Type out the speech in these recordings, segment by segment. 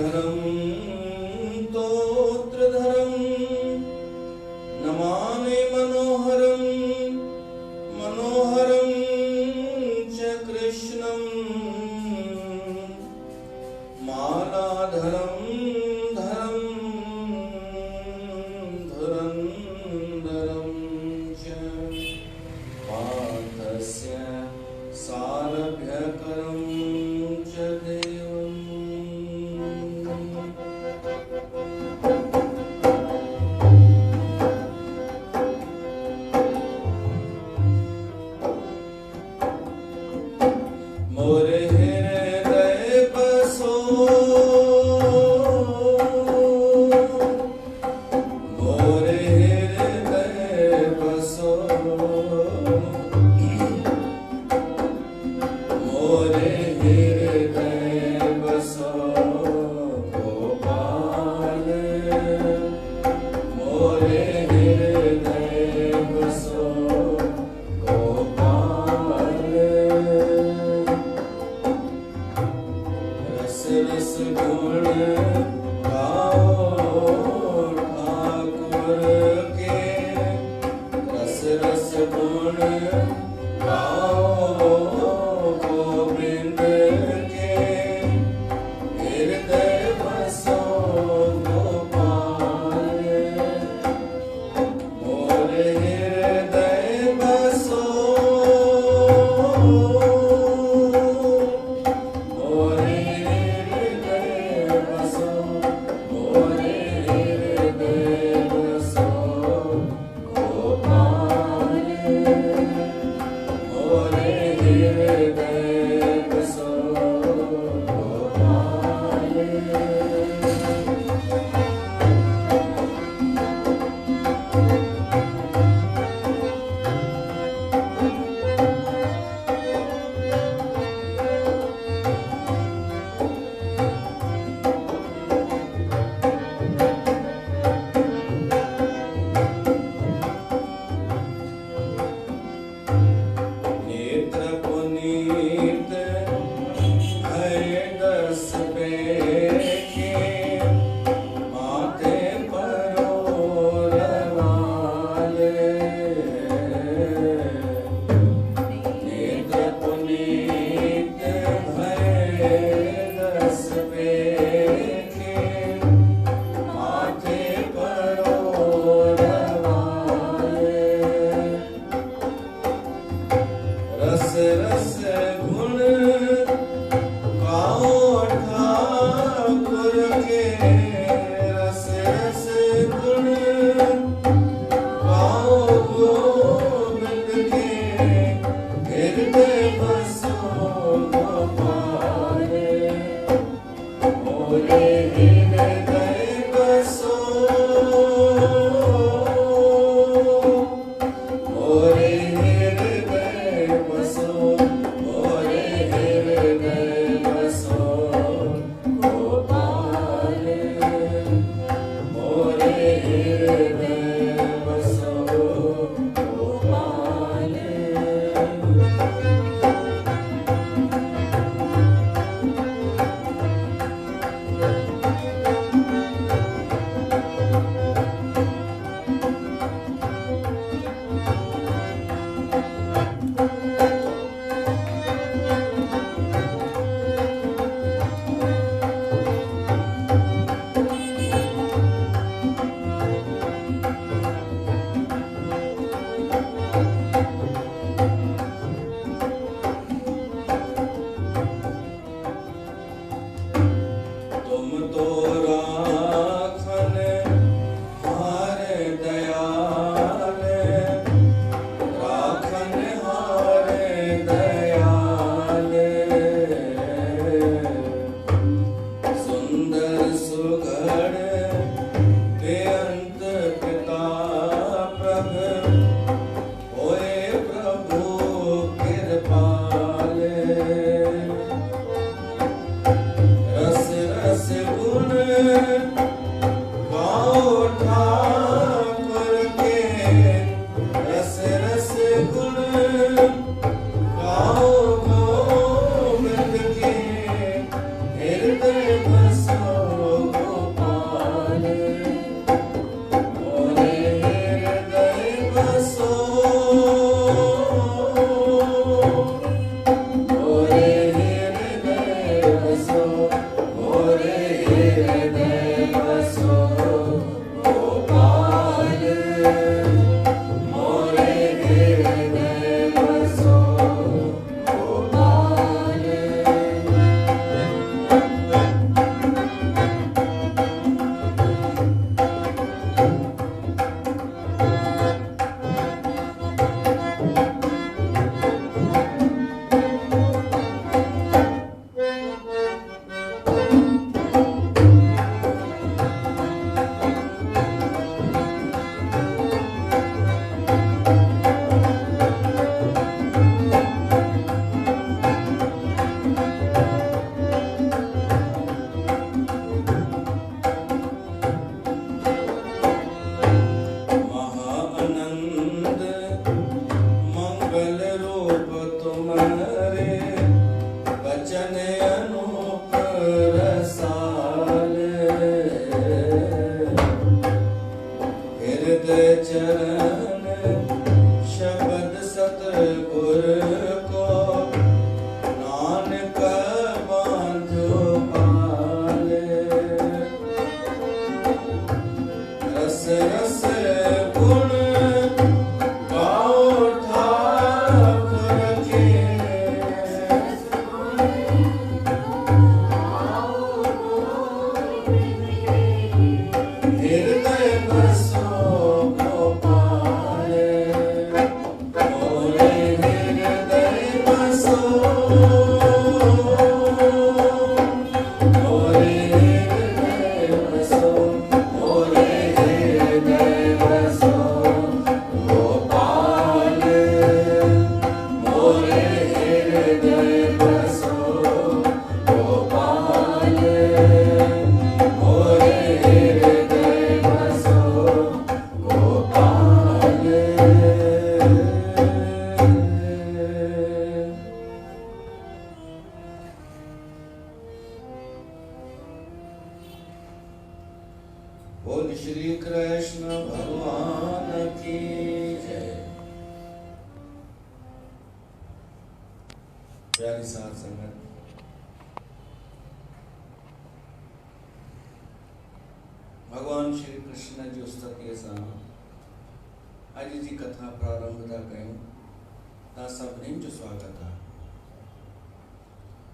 धरम तोत्रधरम नमामि मनोहरम मनोहरम च कृष्णं मालाधरम धरम धुरंधरम च पार्थस्य सारभ्यकरं च देवम्। मोरे हृदय बसो मोरे हृदय बसो मोरे हृदय बसो गोपाल मोरे हृदय बसो गोपाल रस रस गुण गाओ ठाकुर के रस रस गुण गाओ गोविंद के हृदय बसो गोपाल मोरे हृदय बसो मोरे हृदय बसो मोरे हृदय बसो गोपाल मोरे हृदय बसो गोपाल। नेत्र पुनीत भय दस पेखे माथे परोर वाले नेत्र पुनीत भय दस पेखे माथे परोर वाले रस रस गुण गाओ ठाकुर के रस रस गुण गाओ गोविंद के हृदय बसो गोपाल मोरे हृदय बसो मोरे हृदय बसो मोरे हृदय बसो गोपाल मोरे हृदय बसो गोपाल। तुम तो राखन हार दयाल राखन हार दयाल सुंदर सुघड़ बेअंत पिता प्रभु होए प्रभु कृपाल रस रस गुण बोल श्री कृष्ण भगवान की जय। प्यारी साध संगत, भगवान श्री कृष्ण जी स्तुति सां अॼु जी कथा प्रारंभ था कयूं। तव्हां सभिनीनि जो स्वागत आहे।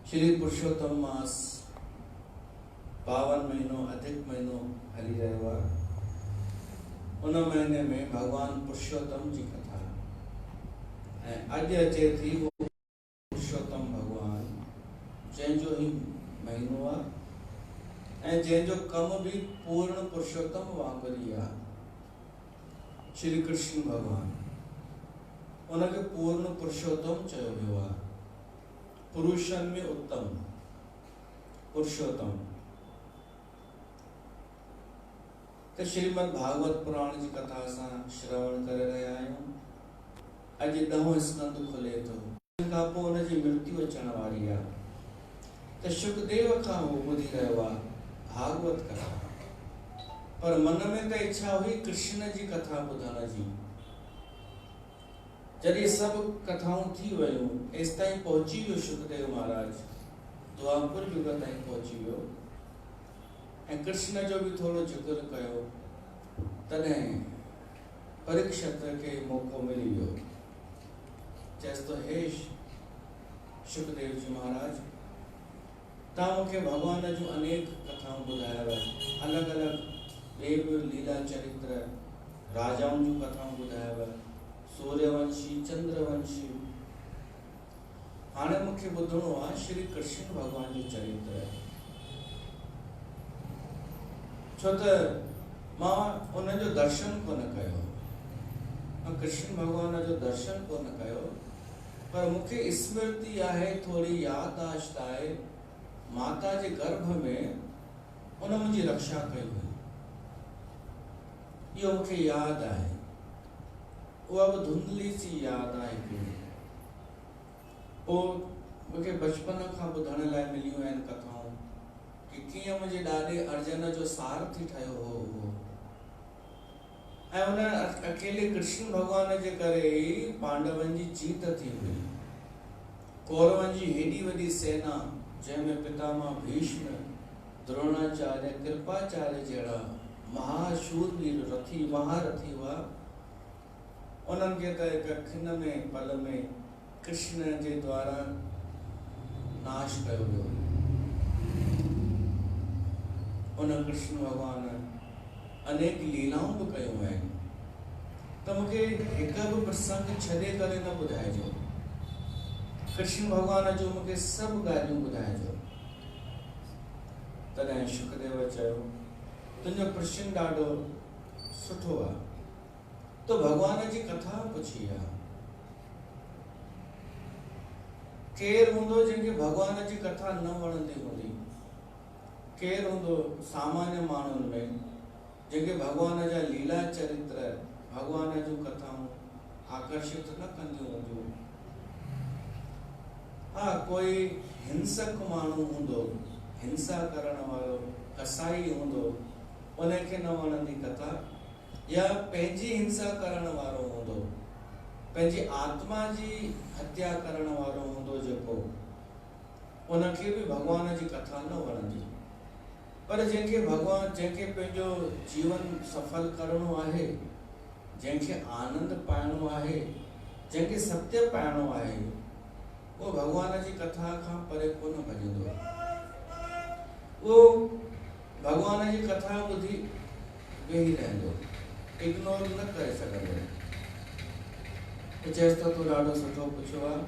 श्री पुरुषोत्तम मास पावन महीनो अधिक महीनो हली रहियो आहे। उन महीने में भगवान पुरुषोत्तम जी कथा ऐं अॼु अचे थी वो पुरुषोत्तम भगवान जंहिंजो ही महीनो आहे ऐं जंहिंजो कम भी पूर्ण पुरुषोत्तम वांगुरु ई आहे। श्री कृष्ण भगवान उनखे पूर्ण पुरुषोत्तम चयो वियो आहे। पुरुषन में उत्तम पुरुषोत्तम। तो श्रीमद् भागवत पुराण जी कथा असां श्रवण करे रहिया आहियूं। अॼु 10हों स्कंद खुले थो। खां पोइ उनजी मृत्यु अचण वारी आहे। त शुकदेव खां उहो ॿुधी रहियो आहे भागवत कथा, पर मन में त इच्छा हुई कृष्ण जी कथा ॿुधण जी। जॾहिं सभु कथाऊं थी वयूं, एसि ताईं पहुची वियो शुकदेव महाराज, द्वापर युग ताईं पहुची वियो ऐं कृष्ण जो भी थोड़ो जिक्र कयो। तॾहिं परीक्षित खे मौक़ो मिली वियो। चएसि तो, हे शुकदेव जी महाराज, तव्हां मूंखे भगवान जूं अनेक कथाऊं ॿुधायव, अलॻि अलॻि ॿिए बि लीला चरित्र राजाउनि जूं कथाऊं ॿुधायव, सूर्यवंशी चंद्रवंशी। हाणे मूंखे ॿुधणो आहे श्री कृष्ण भगवान जो चरित्र। छो त मां उनजो दर्शन कोन कयो, मां कृष्ण भगवान जो दर्शन कोन कयो, पर मूंखे स्मृति आहे, थोड़ी याददाश्त आहे। माता जे गर्भ में उन मुंहिंजी रक्षा कई हुई, इहो मूंखे यादि आहे। उहा बि धुंधली सी यादि आहे हिकिड़ी। पोइ मूंखे बचपन खां ॿुधण लाइ मिलियूं आहिनि कथाऊं कि कीअं मुंहिंजे ॾाॾे अर्जुन जो सारथी ठहियो हो उहो, ऐं उन अकेले कृष्ण भगवान जे करे ई पांडवनि जी जीत थी हुई। कौरवनि जी हेॾी वॾी सेना, जंहिंमें पितामह भीष्म, द्रोणाचार्य, कृपाचार्य जहिड़ा महाशूरवीर रथी महारथी हुआ, उन्हनि खे त हिक खिन में पल में कृष्ण जे द्वारा नाश कयो वियो। उन कृष्ण भगवान अनेक लीलाऊं भी कयूं आहिनि। त मूंखे हिकु बि प्रसंग छॾे करे न ॿुधाइजो। कृष्ण भगवान जो मूंखे सभु ॻाल्हियूं ॿुधाइजो। तॾहिं शुकदेव चयो, तुंहिंजो प्रश्न ॾाढो सुठो आहे। तो भगवान जी कथा पुछी आहे। केरु हूंदो जंहिंखे भगवान जी कथा न वणंदी हूंदी? केरु हूंदो सामान्य माण्हुनि में जंहिंखे भगवान जा लीला चरित्र, भगवान जूं कथाऊं आकर्षित न कंदियूं हूंदियूं? हाँ, कोई हिंसक माण्हू हूंदो, हिंसा करण वारो कसाई हूंदो, उनखे न वणंदी कथा। या पंहिंजी हिंसा करण वारो हूंदो, पंहिंजी आत्मा जी हत्या करण वारो हूंदो जेको, उनखे भी भगवान जी कथा न वणंदी। पर जंहिंखे पंहिंजो जीवन सफल करणो आहे, जंहिंखे आनंद पाइणो आहे, जंहिंखे सत्य पाइणो आहे, वो भगवान जी कथा खां परे कोन भॼंदो। वो भगवान जी कथा ॿुधी वेही रहंदो, इग्नोर न करे सघंदो। चएसि तो, तूं ॾाढो सुठो पुछियो आहे।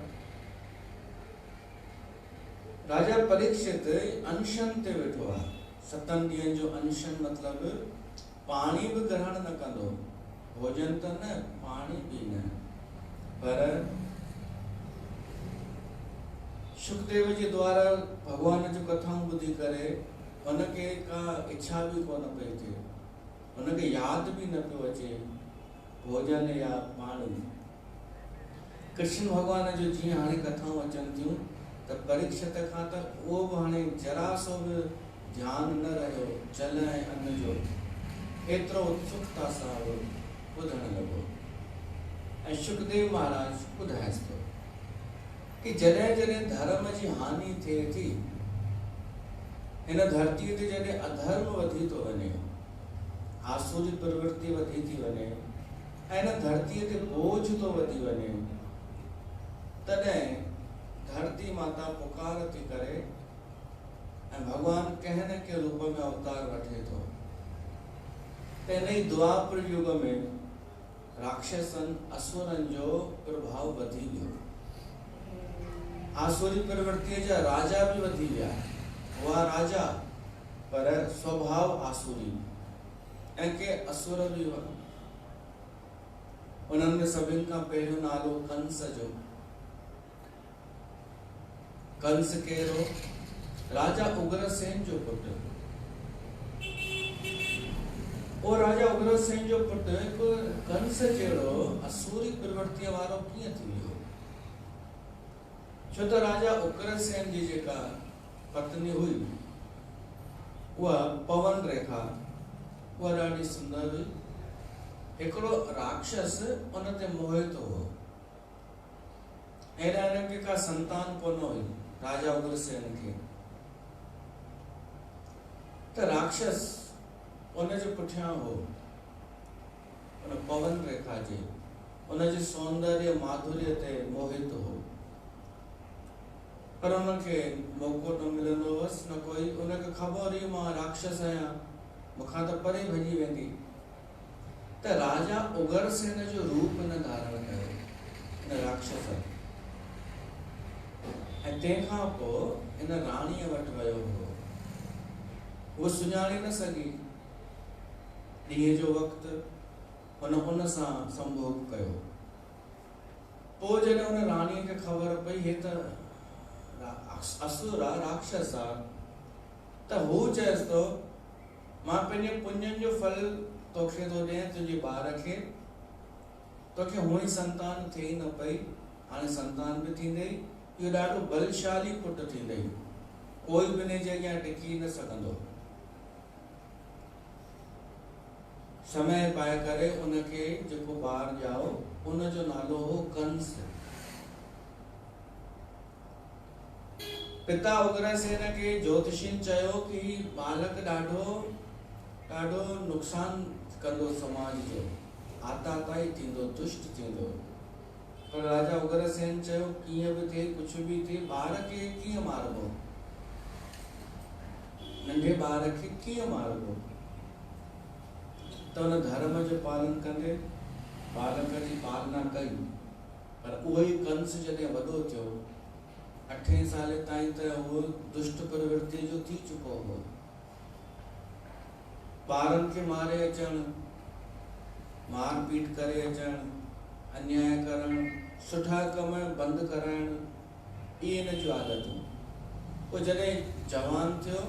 राजा परीक्षित अनशन ते वेठो आहे। 7 ॾींहंनि जो अनशन मतलब पाणी भी ग्रहण न कंदो, भोजन त न, पाणी भी न। पर शुकदेव जे द्वारा भगवान जो कथाऊं ॿुधी करे उनखे का इच्छा भी कोन पई थिए, उनखे याद भी न पियो अचे भोजन या पाणी। कृष्ण भगवान जो जीअं हाणे कथाऊं अचनि थियूं त परीक्षित खां त उहो बि हाणे जरा सो बि ध्यानु न रहियो जल ऐं अन्न जो। एतिरो उत्सुकता सां ॿुधण लॻो। ऐं शुकदेव महाराज ॿुधाएसि थो कि जॾहिं जॾहिं धर्म जी हानि थिए थी, हिन धरतीअ ते जॾहिं अधर्म वधी थो वञे, आसुरी प्रवृत्ति वधी थी वञे ऐं हिन धरतीअ ते बोझ थो वधी वञे, तॾहिं धरती माता पुकार थी करे ऐं भगवान कंहिं न कंहिं रूप में अवतार वठे थो। त हिन ई द्वापर युग में राक्षसनि असुरनि जो प्रभाव वधी वियो। आसुरी प्रवृत्ति जा राजा भी वधी विया। हुआ राजा पर स्वभाव आसुरी, ऐं के असुर भी हुआ। उन्हनि में सभिनि खां पहिरियों नालो कंस जो। कंस केरो? राजा उग्रसेन जो पुत्र। वो राजा उग्रसेन जो पुत्र कंस जहिड़ो असुरी प्रवृत्ति वारो कीअं थी वियो? छो त राजा उग्रसेन जी जेका पत्नी हुई, उहा पवन रेखा, उहा ॾाढी सुंदर हुई। हिकिड़ो राक्षस उन ते मोहित हो। अहिड़ा हिनखे का संतान कोन हुई राजा उग्रसेन खे। त राक्षस उन जे पुठियां हो, उन पवन रेखा जे, उन जे सौंदर्य माधुर्य ते मोहित हो। पर उनखे मौको न मिलंदो हुअसि, न कोई। उनखे ख़बर हुई मां राक्षस आहियां, मूंखां त परे भॼी वेंदी। त राजा उग्रसेन जो रूप न धारण कयो हिन राक्षस। ऐं तंहिंखां पोइ हिन राणीअ वटि वियो हो। उहो सुञाणे न सघी। ॾींहं जो वक़्तु उन सां संभोग कयो। पोइ जॾहिं उन राणीअ खे ख़बर पई हे त असुर आहे, राक्षस आहे, त हू चएसि थो मां पंहिंजे पुण्यनि जो फल तोखे थो ॾियां, तुंहिंजे ॿार खे। तोखे हुअई संतान थिए न पई, हाणे संतान बि थींदई। इहो ॾाढो बलशाली पुटु थींदई, कोई बि हिन जे अॻियां टिकी न सघंदो। समय पाए करे उनखे जेको ॿारु ॼाओ, उनजो नालो हो कंस। पिता उग्रसेन खे ज्योतिषिन चयो कि बालक ॾाढो नुक़सान कंदो समाज जो, आताताई थींदो, दुष्ट थींदो। पर राजा उग्रसेन चयो कीअं बि थिए, कुझु बि थिए, ॿार खे कीअं मारबो, नंढे ॿार खे कीअं मारबो। त उन धर्म जो पालन कंदे बालक जी पालना कई। पर उहो ई कंस जॾहिं वॾो थियो, 8 साल ताईं त उहो दुष्ट प्रवृत्ति जो थी चुको हो। ॿारनि खे मारे अचणु, मार पीट करे अचणु, अन्याय करणु, सुठा कम बंदि कराइणु, इहे हिन जूं आदतूं। पोइ जॾहिं जवान थियो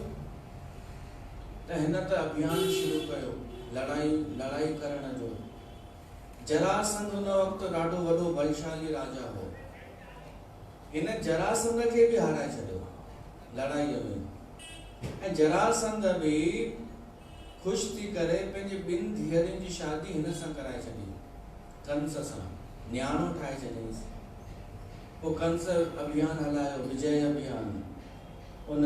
त हिन त अभियान शुरू कयो लड़ाई करण जो। जरासंध हुन वक़्तु ॾाढो वॾो बलशाली राजा हो। हिन जरासंध खे बि हाराए छॾियो लड़ाईअ में। ऐं जरासंध बि ख़ुशि थी करे पंहिंजी 2 धीअरुनि जी शादी हिन सां कराए छॾी, कंस सां, न्याणो ठाहे छॾियईंसि। पोइ कंस अभियान हलायो, विजय अभियान। उन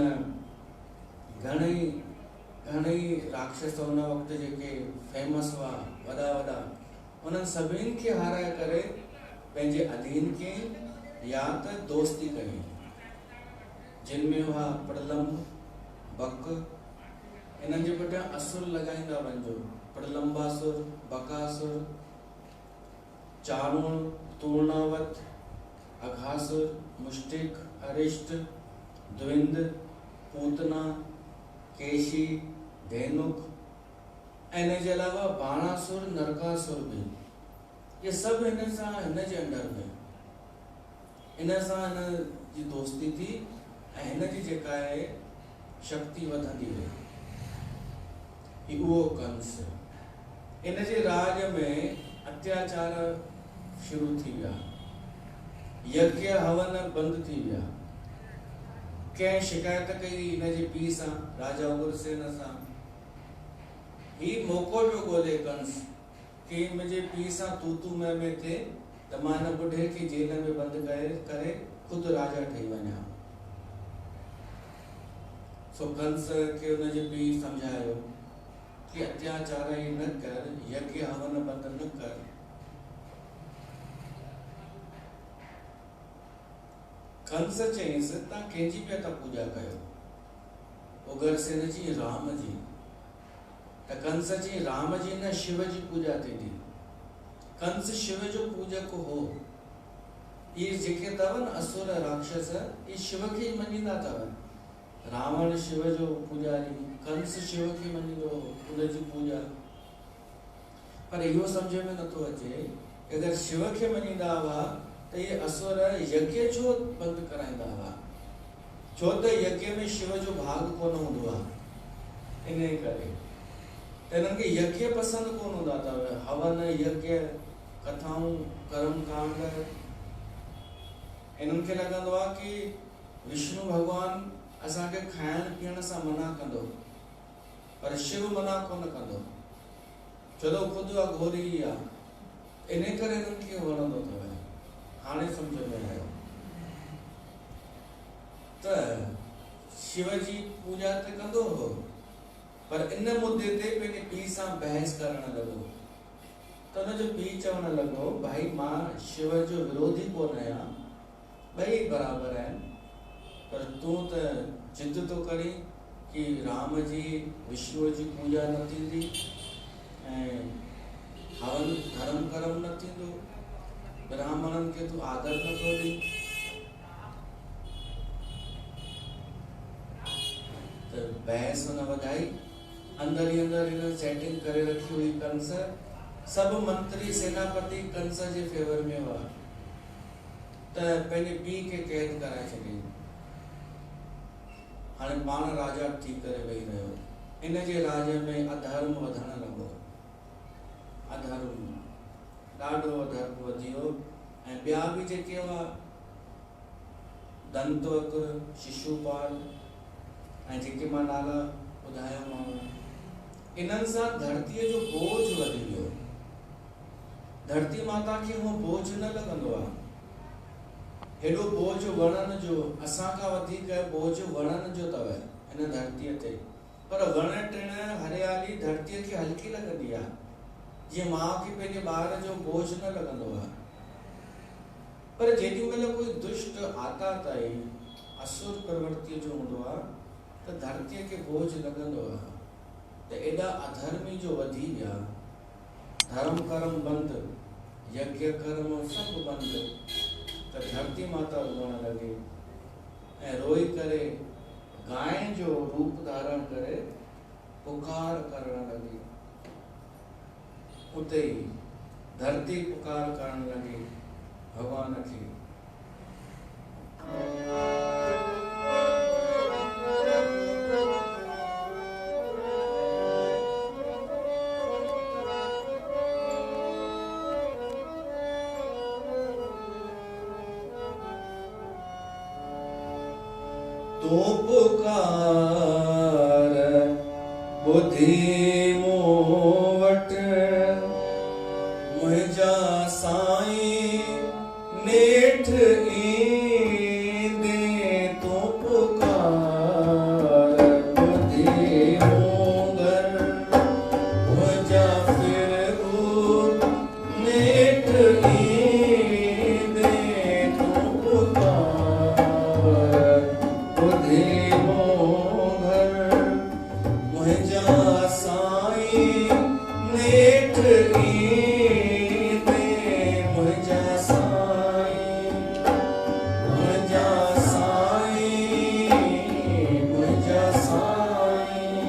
घणेई राक्षस उन वक़्तु जेके फेमस हुआ, वॾा, उन्हनि सभिनि खे हाराए करे पंहिंजे अधीन कयईं या त दोस्ती कई, जिन में हुआ प्रलंब, बक। इन्हनि जे पुठियां असुर लॻाईंदा वञिजो, प्रलंबासुर, बकासुर, चारुण, तूर्णावत, अघासुर, मुष्टिक, अरिष्ट, द्विंद, पूतना, केशी, धेनुक, ऐं इन जे अलावा बाणासुर, नरकासुर भी। ये सभु हिन जे अंडर में, इन सां हिन जी दोस्ती थी ऐं हिन जी जेका आहे शक्ति वधंदी वई। ही उहो कंस। इन जे राज में अत्याचार शुरू थी विया, यज्ञ हवन बंदि थी विया। कंहिं शिकायत कई हिन जे पीउ सां, राजा उग्रसेन सां, ही मौको पियो ॻोल्हे कंस कि मुंहिंजे पीउ सां तूं में थिए त मां हिन ॿुढे खे जेल में बंदि करे ख़ुदि राजा ठही वञा। सो कंस खे हुनजे पीउ सम्झायो कि अत्याचार ई न कर, यज्ञ हवन बंदि न कर। कंस चईंसि तव्हां कंहिंजी पिया था पूजा कयो? उग्रसेन जी राम जी। त कंस जी राम जी न शिव जी पूजा थी थी। कंस शिव जो पूजक हो। ये जेके अथव न असुर राक्षस ये शिव खे मञींदा अथव। रावण शिव जो पुजारी, कंस शिव खे मञींदो उनजी पूजा। पर इहो सम्झ में नथो अचे अगर शिव खे मञींदा हुआ त ये असुर यज्ञ छो बंदि कराईंदा हुआ? छो त यज्ञ में शिव जो भाग कोन हूंदो आहे। इन करे त इन्हनि खे यज्ञ पसंदि कोन हूंदा अथव। हवन यज्ञ कथाऊं कर्म कांड इन्हनि खे लॻंदो आहे कि विष्णु भगवान असांखे खाइण पीअण सां मना कंदो, पर शिव मना कोन कंदो, छो त ख़ुदि अघोरी आहे। इन करे इन्हनि खे वणंदो अथव। हाणे सम्झ में आयो त शिव जी पूजा त कंदो हो, पर इन मुद्दे ते पंहिंजे पीउ सां बहस करण लॻो। त हुनजो पीउ चवण लॻो भाई मां शिव जो विरोधी कोन आहियां, ॿई बराबरि आहिनि, पर तूं त जिद थो करी कि राम जी विष्णु जी पूजा न थींदी ऐं हवन धर्म कर्म न थींदो, ब्राह्मणनि खे तूं आदर नथो ॾी। त बहस हुन वधाई। अंदर ही अंदर हिन सेटिंग करे रखी हुई कंस। सब मंत्री सेनापति कंस जे फेवर में हुआ त पंहिंजे पीउ खे कैद कराए छॾियईं। हाणे पाण राजा थी करे वेही रहियो। इन जे राज में अधर्म वधण लॻो। अधर्म ॾाढो अधर्म वधियो ऐं ॿिया बि जेके हुआ दंतवक्र, शिशुपाल ऐं जेके मां नाला ॿुधायोमांव, इन्हनि सां धरतीअ जो बोझ वधी वियो। धरती माता खे उहो बोझ न लॻंदो आहे। हेॾो बोझ वणनि जो, असांखां वधीक बोझ वणनि जो अथव हिन धरतीअ ते। पर वण टिण हरियाली धरतीअ खे हल्की लॻंदी आहे, जीअं माउ खे पंहिंजे ॿार जो बोझ न लॻंदो आहे। पर जेॾी महिल कोई दुष्ट आतात आई असुर प्रवृत्ति जो हूंदो आहे त धरतीअ खे बोझ लॻंदो आहे। त एॾा अधर्मी जो वधी विया, धर्म कर्म बंदि, यज्ञ कर्म सभु बंदि। त धरती माता रोअण लॻी ऐं रोई करे गांइ जो रूप धारण करे पुकार करण लॻी। उते ई धरती पुकार करण लॻी भगवान खे। तू पुकार बुद्धि मोवट, मुझा साईं नेठ ईंदे। तू पुकार बुद्धि मोगर, मुझा फिर नेठ ईंदे। तू पुकार बुद्धि मोगर, मुझा साईं नेठ ईंदे। मुझा साईं, मुझा साईं, मुझा साईं।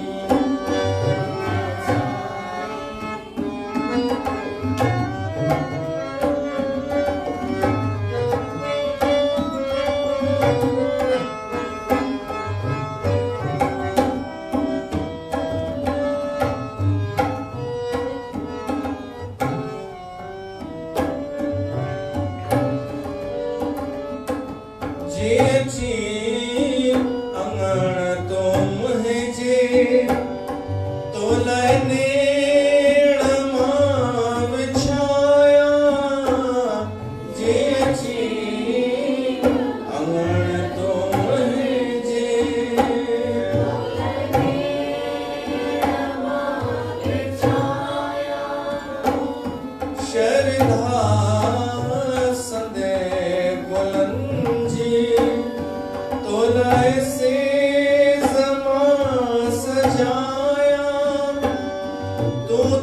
जी अंगण तो मुझे तो लने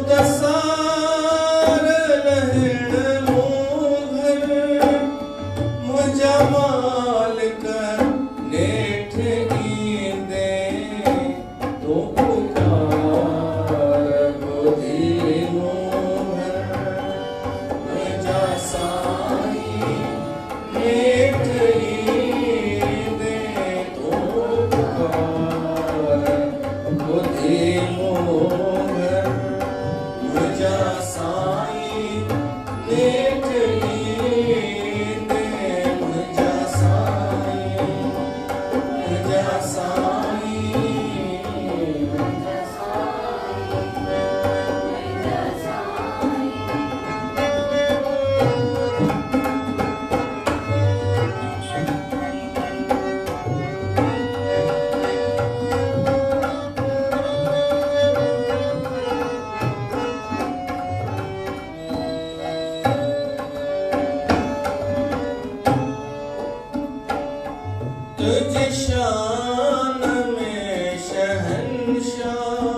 त सार लहण मोघर मुझा मालिक नेठ ईंदे तो पुकार बुधी मोघर मुझा साईं नेठ ईंदे तो पुकार बुधी मोघर मुझा साईं नेठ ईंदे मुझा साईं मुझा साईं तुझ शान में शहंशाह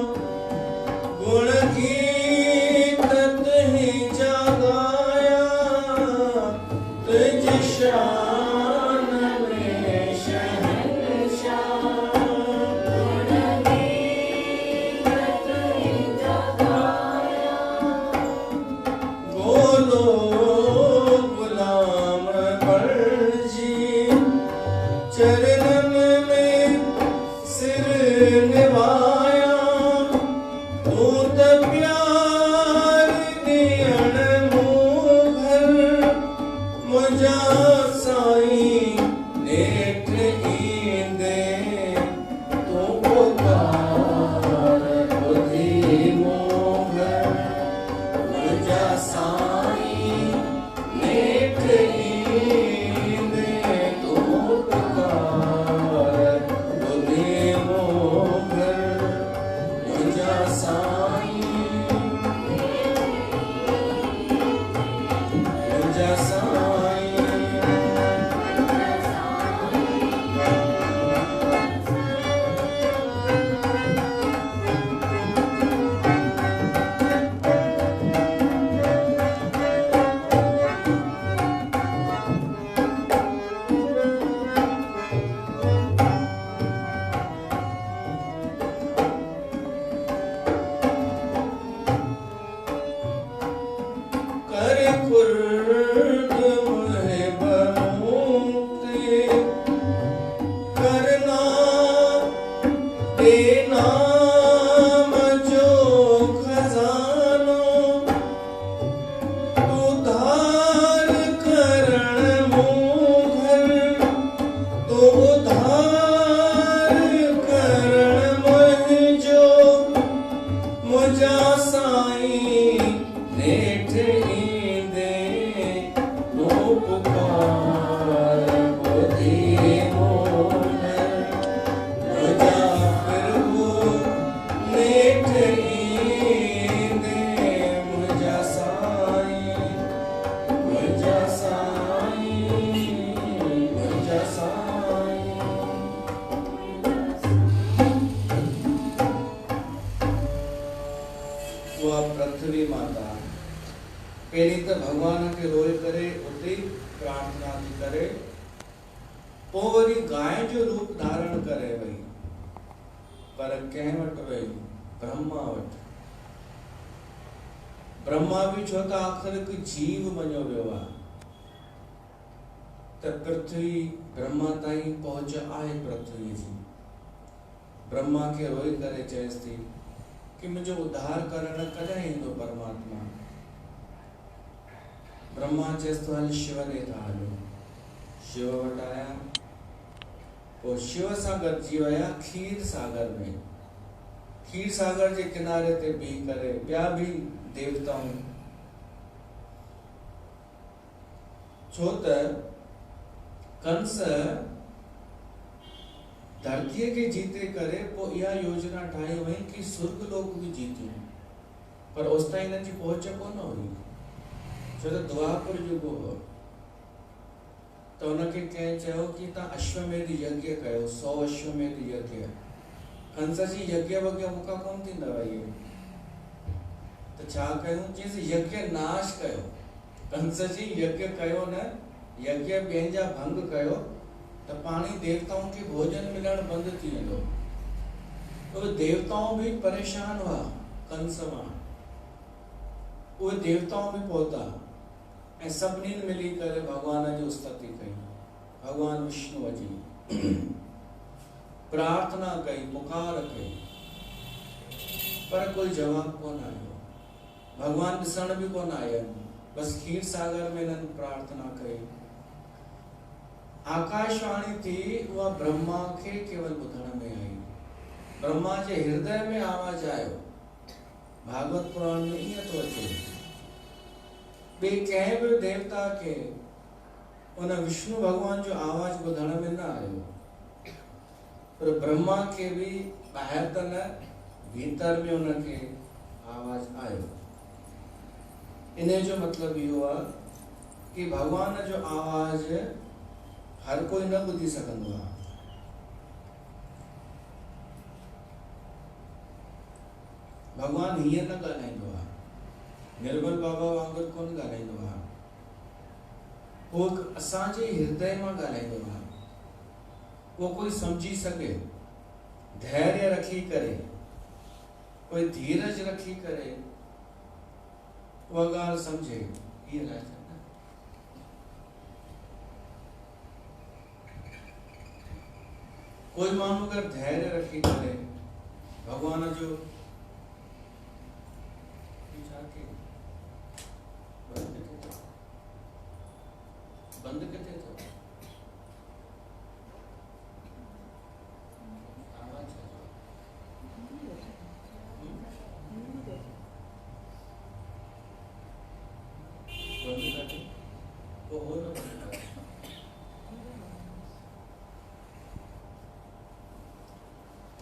गुण गीत ही जगाया तुझ शान में शहंशाह गुण गीत ही जगाया गोलो गुलाम बरजी चरणन में सिर निभाया तू त प्यार दियण मोघर मुझा साईं नेठ ईंदे तो पुकार बुधी मोघर मुझा साईं नेठ ईंदे तो पुकार बुधी मोघर मुझा साईं मुझा साईं कर कुर्द मुहे बमुक्ति करना देना मजो खजानो तू धार करण मोघर तू धार करण मुझो मुझा साईं नेठ ईंदे तो पुकार बुधी मोघर मुझा प्रभु नेठ ईंदे मुझा साईं मुझा साईं मुझा साईं वह पृथ्वी माता पहिरीं त भगवान खे रोल करे उते प्रार्थना थी करे पोइ वरी गांइ जो रूप धारण करे वई पर कंहिं वटि वई ब्रह्मा वटि ब्रह्मा भी छो त आख़िर हिकु जीव मञियो वियो आहे त पृथ्वी ब्रह्मा ताईं पहुच आहे पृथ्वी जी ब्रह्मा खे रोई करे चएसि थी कि मुझे उद्धार करण कॾहिं ईंदो परमात्मा ब्रह्मा चएसि थो हल शिव ॾे था हलो शिव वटि आया पोइ शिव सां गॾिजी विया खीर सागर में खीर सागर जे किनारे ते बीह करे ॿिया बि देवताऊं छो त कंस धरतीअ खे जीते करे पोइ इहा योजना ठाही वई कि स्वर्ग लोक बि जीतियूं पर ओसि ताईं हिननि जी पहुच कोन हुई छो त द्वापर युग हो त हुनखे कंहिं चयो कि तव्हां अश्वमेध यज्ञ कयो 100 अश्वमेध यज्ञ कंस जी यज्ञ वज्ञ मूंखां कोन थींदव इहे त छा कयूं, चईंसि यज्ञ नाश कयो। कंस जी यज्ञ कयो न, यज्ञ ॿियनि जा भंग कयो त पाणी देवताउनि खे भोजन मिलण बंदि थी वेंदो। तो देवताऊं भी परेशान हुआ कंस मां, उहे देवताऊं भी पहुता ऐं सभिनी मिली करे भगवान जी स्तुति कई, भगवान विष्णु जी प्रार्थना कई, पुकार कई, पर कोई जवाब कोन आयो। भगवान ॾिसण भी कोन आया, बस खीर सागर में इन्हनि प्रार्थना कई। आकाशवाणी थी उहा ब्रह्मा खे केवल ॿुधण में आई, ब्रह्मा जे हृदय में आवाज आयो। भागवत पुराण में ईअं थो अचे, ॿिए कंहिं बि देवता खे उन विष्णु भगवान जो आवाज ॿुधण में न आयो, पर ब्रह्मा खे भी ॿाहिरि त न, भीतर में उनखे आवाज आयो। इन जो मतलब इहो आहे कि भगवान जो आवाज हर कोई न ॿुधी सघंदो आहे। भगवान हीअं न ॻाल्हाईंदो आहे, निर्मल बाबा वांगुरु कोन ॻाल्हाईंदो आहे, उहो असांजे हृदय मां ॻाल्हाईंदो आहे। उहो कोई समझी सघे, धैर्य रखी करे, कोई धीरज रखी करे उहा ॻाल्हि समझे। हीअ ॻाल्हि कोई माण्हू अगर धैर्य रखी करे भगवान जो बंद किथे थो आवाज बंद करके वो हो ना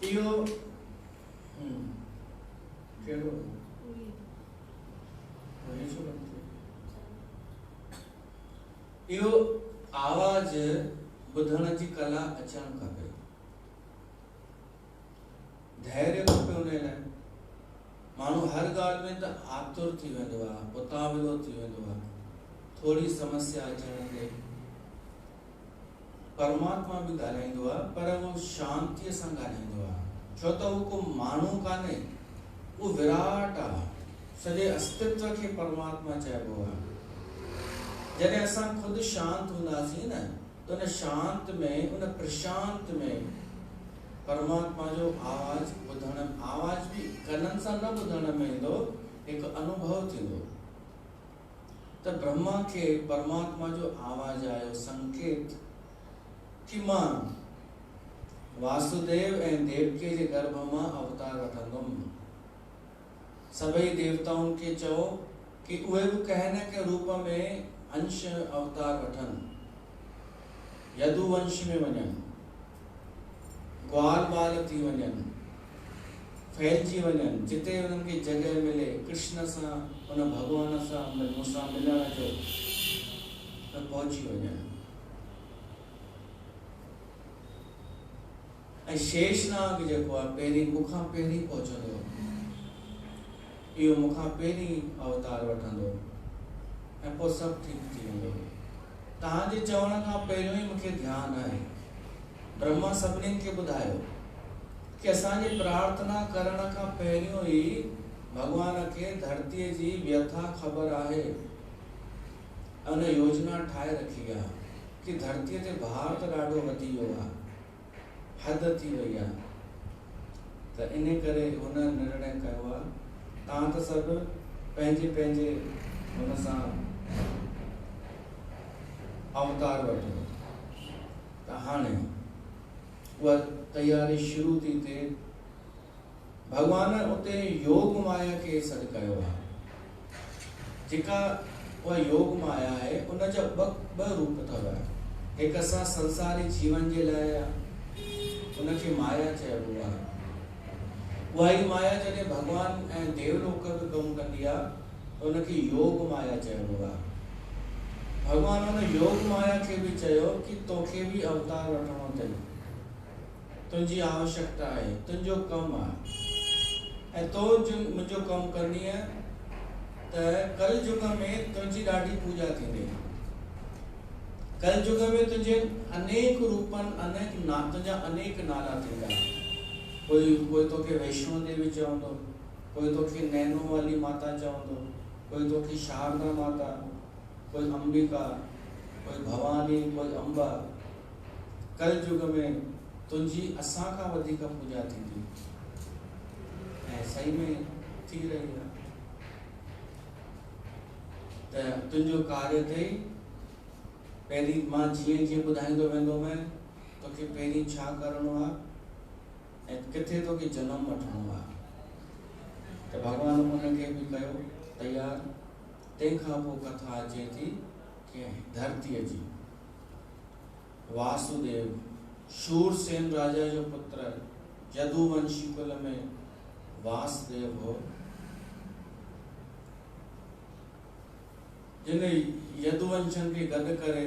इहो केड़ो इहो आवाज ॿुधण जी कला अचणु खपे, धैर्य खपे उन लाइ। माण्हू हर ॻाल्हि में त आतुर थी वेंदो आहे, उतावलो थी वेंदो आहे, थोड़ी समस्या अचण ते परमात्मा भी ॻाल्हाईंदो आहे, पर उहो शांतीअ सां ॻाल्हाईंदो आहे, छो त उहो को माण्हू कान्हे, उहो विराट आहे, सॼे अस्तित्व खे परमात्मा चइबो आहे। जॾहिं असां खुद शांत हूंदासीं न, तो उन शांत में, उन प्रशांत में परमात्मा जो आवाज ॿुधण, आवाज भी कननि सां न ॿुधण में ईंदो, हिकु अनुभव थींदो। त ब्रह्मा खे परमात्मा जो आवाज आयो, संकेत कि मां वासुदेव ऐं देवकी जे गर्भ मां अवतार वठंदुमि। सभई देवताउनि खे चओ कि उहे भी कंहिं न कंहिं रूप में अंश अवतार वठनि, यदुवंश में वञनि, ग्वाल बाल थी वञनि, फैलजी वञनि, जिते उन्हनि खे जगह मिले कृष्ण सां, उन भगवान सां, मूंसां मिलण जो पहुची वञनि। ऐं शेषनाग जेको आहे पहिरीं मूंखां पहिरीं पहुचंदो, इहो मूंखां पहिरीं अवतार वठंदो ऐं पोइ सभु ठीक थी वेंदो। तव्हांजे चवण खां पहिरियों ई मूंखे ध्यानु आहे, ब्रह्मा सभिनीनि खे ॿुधायो कि असांजे प्रार्थना करण खां पहिरियों ई भगवान खे धरतीअ जी व्यथा ख़बर आहे, उन योजना ठाहे रखी आहे कि धरतीअ ते भार त ॾाढो वधी वियो आहे, हद थी वई आहे। त इन करे हुन निर्णय कयो आहे, तव्हां त सभु पंहिंजे पंहिंजे हुन सां अवतार वठो। त हाणे उहा तैयारी शुरू थी थिए। भगवान उते योग माया खे सॾु कयो आहे, जेका उहा योग माया आहे उन जा ॿ रूप अथव। हिकु असां संसारी जीवन जे लाइ उनखे माया चइबो आहे। उहा ई माया जॾहिं भगवान ऐं देवलोक बि कमु कंदी आहे उनखे योग माया चइबो आहे। भगवान उन योग माया खे बि चयो कि तोखे भी अवतार वठणो अथई, तुंहिंजी आवश्यकता आहे, तुंहिंजो कमु आहे, ऐं तो मुंहिंजो कमु करणी त कल युग में तुझी ॾाढी पूजा थींदी। कल युग में तुझे अनेक रूपन तुझा अनेक नाला थींदा। कोई तोखे वैष्णो देवी चवंदो, कोई तोखे नैनो वाली माता चवंदो, कोई तोखे शारदा माता, कोई अंबिका, कोई भवानी, कोई अंबा। कल युग में तुझी असां खां वधीक पूजा थींदी ऐं सही में थी रही है। त तुझो कार्य थे पहिरीं मां जीअं ॿुधाईंदो वेंदो मैं तोखे पहिरीं छा करणो आहे ऐं किथे तोखे जनम वठणो आहे। त भगवान उनखे बि कयो तैयार। तंहिंखां पोइ कथा अचे थी कि धरतीअ जी वासुदेव शूरसेन राजा जो पुत्र यदुवंशी कुल में वासुदेव हो, जिन यदुवंशन खे गॾु करे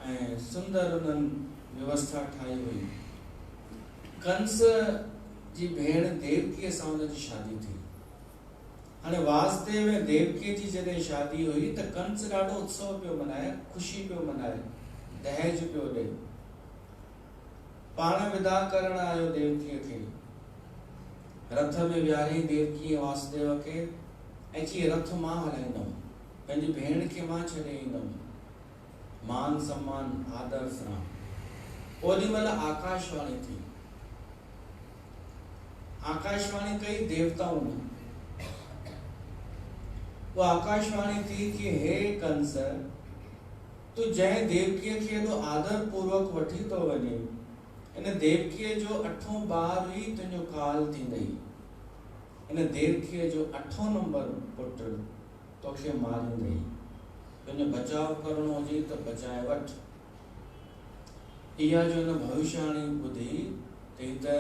ऐं सुंदर उन्हनि व्यवस्था ठाही हुई। कंस जी भेण देवकीअ सां हुनजी शादी थी। हाणे वासुदेव ऐं देवकीअ जी जॾहिं शादी हुई त कंस ॾाढो उत्सव पियो मनाए, ख़ुशी पियो मनाए, दहेज पियो ॾे। पाण विदा करण आयो देवकीअ खे, रथ में विहारी देवकी वासुदेव खे ऐं चई रथ मां हलाईंदमि, पंहिंजी भेण खे मां छॾे ईंदमि, मान सम्मान आदर सां। ओॾी महिल आकाशवाणी थी। आकाशवाणी कई देवताउनि। वो आकाशवाणी थी कि हे कंस, तू जंहिं देवकीअ खे एॾो आदर पूर्वक वठी थो वञे, इन देवकीअ जो 8हों ॿार ई तुंहिंजो काल थींदई। इन देवकीअ जो 8हों नंबर पुटु तोखे मारींदई। तुंहिंजो बचाव करणो हुजे त बचाए वठ। इहा जो हिन भविष्यवाणी ॿुधी त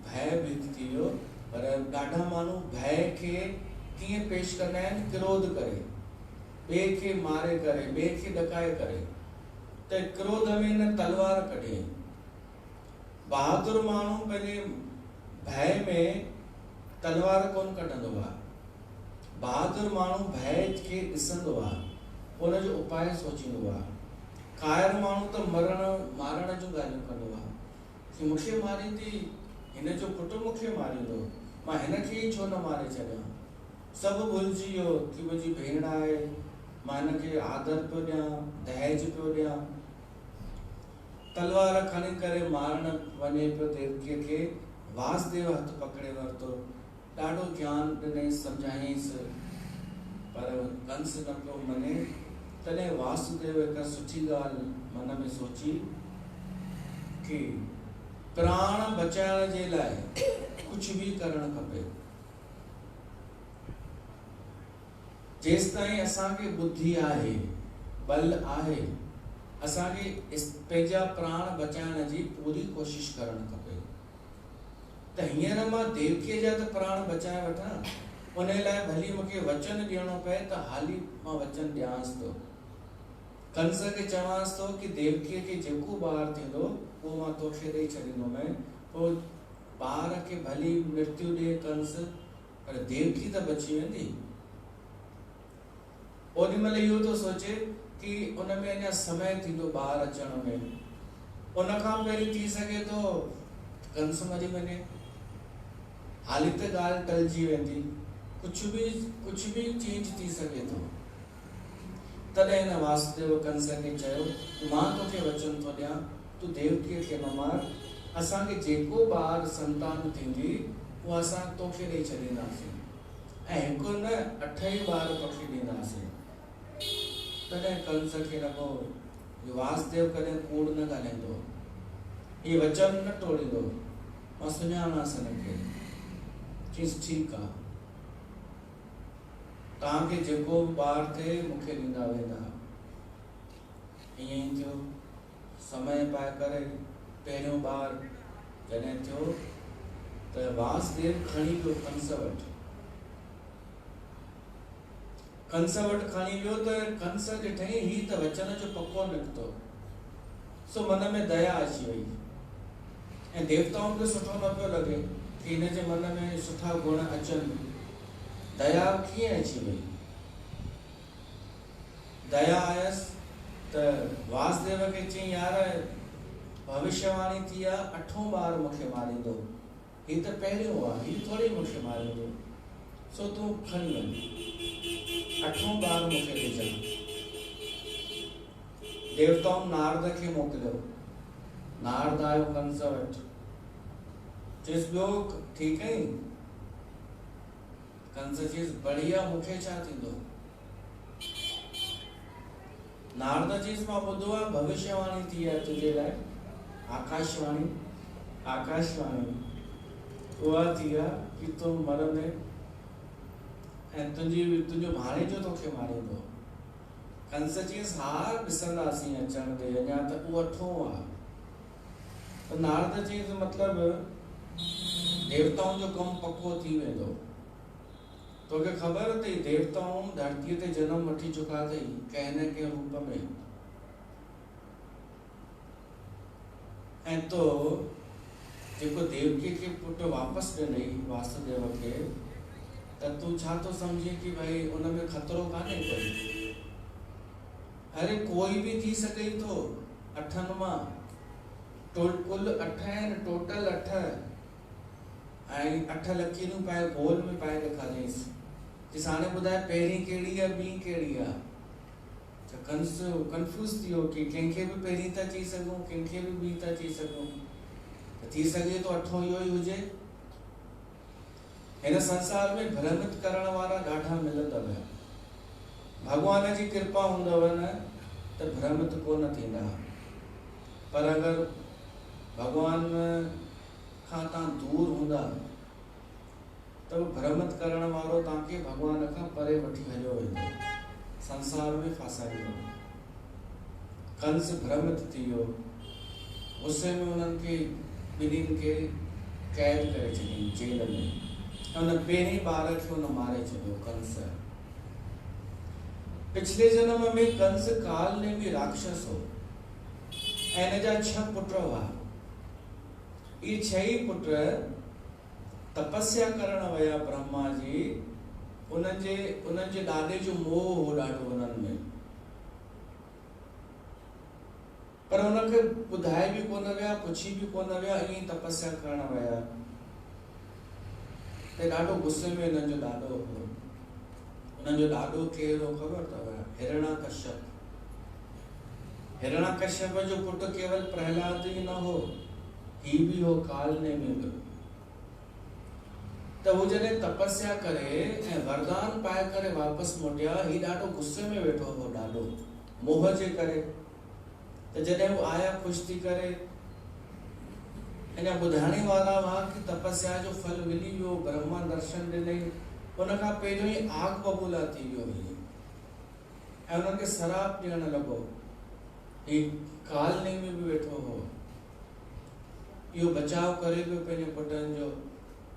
भयभीत थी वियो। पर ॾाढा माण्हू भय खे कीअं पेश कंदा आहिनि? क्रोध करे, ॿिए खे मारे करे, ॿिए खे ॾकाए करे। त क्रोध में हिन तलवार कढी। बहादुर माण्हू पंहिंजे भय में तलवार कोन कढंदो आहे। बहादुर माण्हू भय खे ॾिसंदो आहे, उनजो उपाय सोचींदो आहे। कायर माण्हू त मारण जूं ॻाल्हियूं कंदो आहे कि मूंखे मारींदी, हिन जो पुटु मूंखे मारींदो, मां हिन खे ई छो न मारे छॾियां। सभु भुलिजी वियो कि मुंहिंजी भेण आहे, मां हिन खे आदर पियो ॾियां, दहेज पियो ॾियां। तलवार खणी करे मारण वञे पियो देवकीअ खे। वासुदेव हथ पकड़े वरितो, ॾाढो ज्ञान ॾिनई, सम्झाईंसि, पर कंस न पियो मञे। तॾहिं वासुदेव हिकु सुठी ॻाल्हि मन में सोची कि प्राण बचाइण जे लाइ कुझु बि करणु खपे। जेसिताईं असांखे बुद्धि आहे, बल आहे, असांखे पंहिंजा प्राण बचाइण जी पूरी कोशिश करणु खपे। त हींअर मां देवकीअ जा त प्राण बचाए वठां, उन लाइ भली मूंखे वचन ॾियणो पए त हाली मां वचन ॾियांसि थो। कंस खे चवांसि थो कि देवकीअ खे जेको ॿार थींदो उहो मां तोखे ॾेई छॾींदोमांइ। पोइ ॿार खे भली मृत्यु ॾे कंस, पर देवकी त बची वेंदी। ओॾी महिल इहो थो सोचे कि उन में अञा समय थींदो ॿार अचण में। उन खां पहिरीं थी सघे थो कंस मरी वञे, हाली त ॻाल्हि टलिजी वेंदी, कुझु बि चेंज थी सघे थो। तॾहिं हिन वासुदेव कंस खे चयो, मां तोखे वचन थो ॾियां, तूं देवकीअ खे न मार। असांखे जेको ॿार संतान थींदी उहा असां तोखे ॾेई छॾींदासीं ऐं हिकु न 8 ई ॿार तोखे ॾींदासीं। तॾहिं कंस खे लॻो वासुदेव कॾहिं कूड़ न ॻाल्हाईंदो, इहे वचन न टोड़ींदो, मां सुञाणांसि हिनखे। चईंसि ठीकु आहे, तव्हांखे जेको ॿार थिए मूंखे ॾींदा वेंदा। ईअं ई थियो। समय पाए करे पहिरियों ॿार जॾहिं थियो त वासुदेव खणी वियो कंस वटि। कंस वटि खणी वियो त कंस ॾिठई ही त वचन जो पको निकितो, सो मन में दया अची वई ऐं देवताउनि खे सुठो न पियो लॻे कि हिन जे मन में सुठा गुण अचनि। दया कीअं अची वई? दया आयसि त वासुदेव खे चई यार भविष्यवाणी थी आहे 8 ॿार मूंखे मारींदो, ही त पहिरियों आहे, ही थोड़ी मूंखे मारींदो, सो तूं खणी वञ 8 ॿार मूंखे ॾिजां। देवताउनि नारद खे मोकिलियो, नारद आयो कंस वटि, चयसि ॿियो ठीकु आहीं? कंस चयसि बढ़िया, मूंखे छा थींदो? नारद चयसि मां ॿुधो आहे भविष्यवाणी थी आहे तुंहिंजे लाइ, आकाशवाणी उहा थी आहे कि तूं मरंदे ऐं तुंहिंजो भाणेजो तोखे मारींदो। कंस चयसि हा ॾिसंदासीं अचण ते, अञा त उहो 8 आहे। त नारद चयसि मतिलबु देवताउनि जो कमु पको थी वेंदो। तोखे ख़बर अथई देवताऊं धरतीअ ते जनम वठी चुका अथई कंहिं न कंहिं रूप में, ऐं तो जेको देवकीअ खे पुटु वापसि ॾिनई वासुदेव खे, त तूं छा थो सम्झी कि भाई उन में ख़तरो कान्हे कोई? अरे कोई भी थी सघे थो 8 मां, कुल 8 आहिनि, टोटल 8, ऐं 8 लकीरूं पाए गोल में पाए ॾेखारियईंसि कि हाणे ॿुधाए पहिरीं कहिड़ी आहे ॿी कहिड़ी आहे। त कंस कंफ्यूज़ थी वियो कि कंहिंखे बि पहिरीं था चई सघूं, कंहिंखे बि ॿी था चई सघूं, त थी सघे थो 8 इहो ई हुजे। हिन संसार में भ्रमित करण वारा ॾाढा मिलंदव, भगवान जी कृपा हूंदव न त भ्रमित कोन थींदा, पर अगर भगवान खां तव्हां दूर हूंदा त भ्रमित करण वारो तव्हांखे भगवान खां परे वठी हलियो वेंदो, संसार में फासाईंदो। कंस भ्रमित थी वियो, गुस्से में उन्हनि खे ॿिन्हिनि खे कैद करे छॾियईं जेल में। उन पहिरीं ॿार खे उन मारे छॾियो कंस। पिछले जन्म में कंस काल ने भी राक्षस हो ऐं हिन जा 6 पुट हुआ। ये 6 ही पुट तपस्या करण वया ब्रह्मा जी, उनजे ॾाॾे जो मोह हो ॾाढो उन्हनि में, पर उनखे ॿुधाए बि कोन विया, पुछी बि कोन विया, ईअं तपस्या करण वया। त ॾाढो गुस्से में हिननि जो ॾाॾो हो। उन्हनि जो ॾाॾो केरु हो ख़बर अथव? हिरण्यकश्यप। हिरण्यकश्यप जो पुट केवल प्रहलाद ही न हो, ही भी हो काल ने में। त वो जॾहिं तपस्या करे ऐं वरदान पाए करे वापस मोटिया, ही ॾाढो गुस्से में वेठो हो, ॾाढो मोह जे करे। त जॾहिं वो आया ख़ुशि थी करे, अञा ॿुधाइण वारा हुआ कि तपस्या जो फल मिली वियो, ब्रह्मा दर्शन ॾिनई, उन खां पहिरियों ई आग बबूला थी वियो हुई ऐं उन्हनि खे शराब ॾियण लॻो। ही काल ने में बि वेठो हो, इहो बचाव करे पियो पंहिंजे पुटनि जो,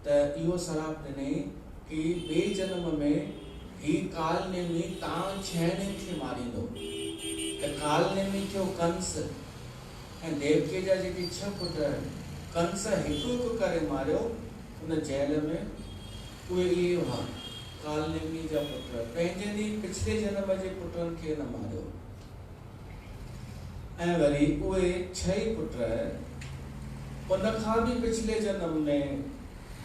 त इहो शराब ॾिनई कि ॿिए जन्म में ही काल ने में तव्हां 6 खे मारींदो। त काल ने में थियो कंस ऐं देवकीअ जा जेके 6 पुट कंस हिकु हिकु करे मारियो उन जेल में। उहे इहे हुआ काल नेमी जा पुट, पंहिंजे ॾींहुं पिछले जन्म जे पुटनि खे न मारियो। ऐं वरी उहे 6 पुट उन खां बि पिछले जन्म में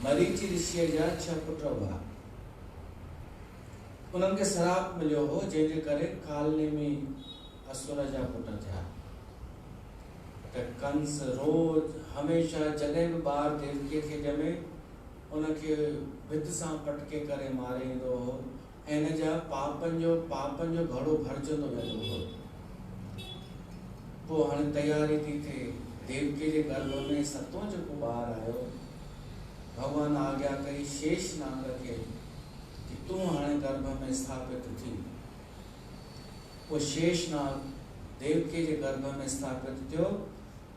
मरीची ऋषिअ जा 6 पुट हुआ। उन्हनि खे श्राप मिलियो हो, जंहिंजे करे काल नेमी असुर जा पुट थिया। त कंस रोज हमेशा जॾहिं बि ॿार देवकीअ खे ॼमे उनखे भित सां पटके करे मारे ईंदो हो ऐं हिन जा पापनि जो घड़ो भरजंदो वेंदो हो। पोइ हाणे तयारी थी थिए, देवकीअ जे गर्भ में 7हों जेको ॿार आयो, भगवान आज्ञा कई शेष नाग खे कि तूं हाणे गर्भ में स्थापित थी। वो शेष नाग देवकीअ जे गर्भ में स्थापित थियो।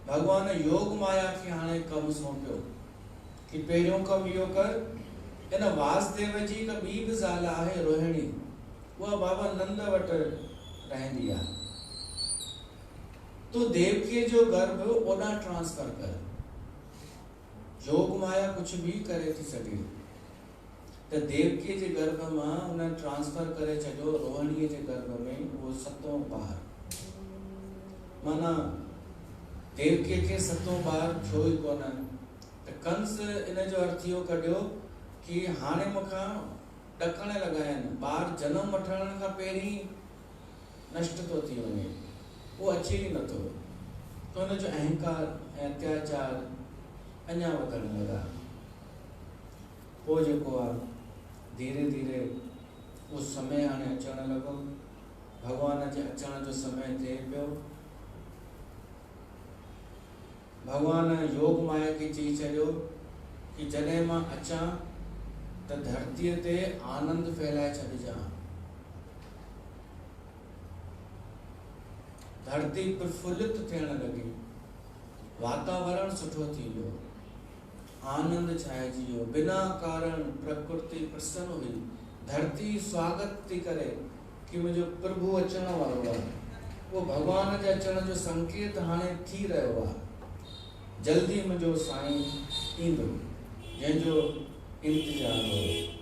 भगवान योग माया खे हाणे कमु सौंपियो कि पहिरियों कमु इहो कर, हिन वासुदेव जी हिकु ॿी बि ज़ाल आहे रोहिणी, उहा बाबा नंद वटि रहंदी आहे, तूं देवकीअ जो गर्भ ओॾां ट्रांसफर कर। योग माया कुछ भी करे थी सके। त त देवकीअ जे गर्भ मां उन ट्रांसफर करे छॾियो रोहिणीअ जे गर्भ में, उहो सतों ॿार। माना देवकीअ खे सतों ॿार थियो ई कोन। त कंस इन जो अर्थ इहो कढियो कि हाणे मूंखां ॾकण लॻा आहिनि, ॿार जनम वठण खां पहिरीं नष्ट थो थी वञे, उहो अचे ई नथो। त हुनजो अहंकार ऐं अत्याचार अञा वधण लॻा। पोइ जेको आहे धीरे धीरे उहो समय हाणे अचणु लॻो, भॻवान जे अचण जो समय थिए पियो। भॻवान योग माया खे चई छॾियो कि जॾहिं मां अचां त धरतीअ ते आनंद फैलाए छॾिजां। धरती प्रफुल्लित थियण लॻी, वातावरण सुठो थी वियो, आनंद छाइजी वियो, बिना कारण प्रकृति प्रसन्न हुई। धरती स्वागत थी करे कि मुंहिंजो प्रभु अचण वारो आहे। वो भगवान जे अचण जो संकेत हाणे थी रहियो आहे। जल्दी मुंहिंजो साईं ईंदो, जंहिंजो इंतजार हो।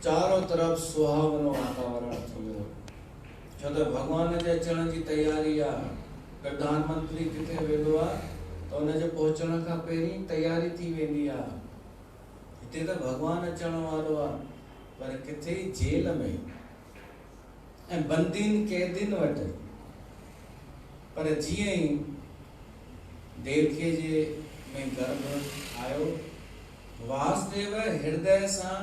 चारों तरफ सुहावनो वातावरण थी वियो छो त भगवान जे अचण जी तैयारी आहे। प्रधानमंत्री किथे वेंदो आहे त हुन जे पहुचण खां पहिरीं तैयारी थी वेंदी आहे। हिते त भगवान अचण वारो आहे पर किथे जेल में ऐं बंदीन कैदीन वटि। पर जीअं ई देवकीअ जे में गर्भ आयो, वासुदेव हृदय सां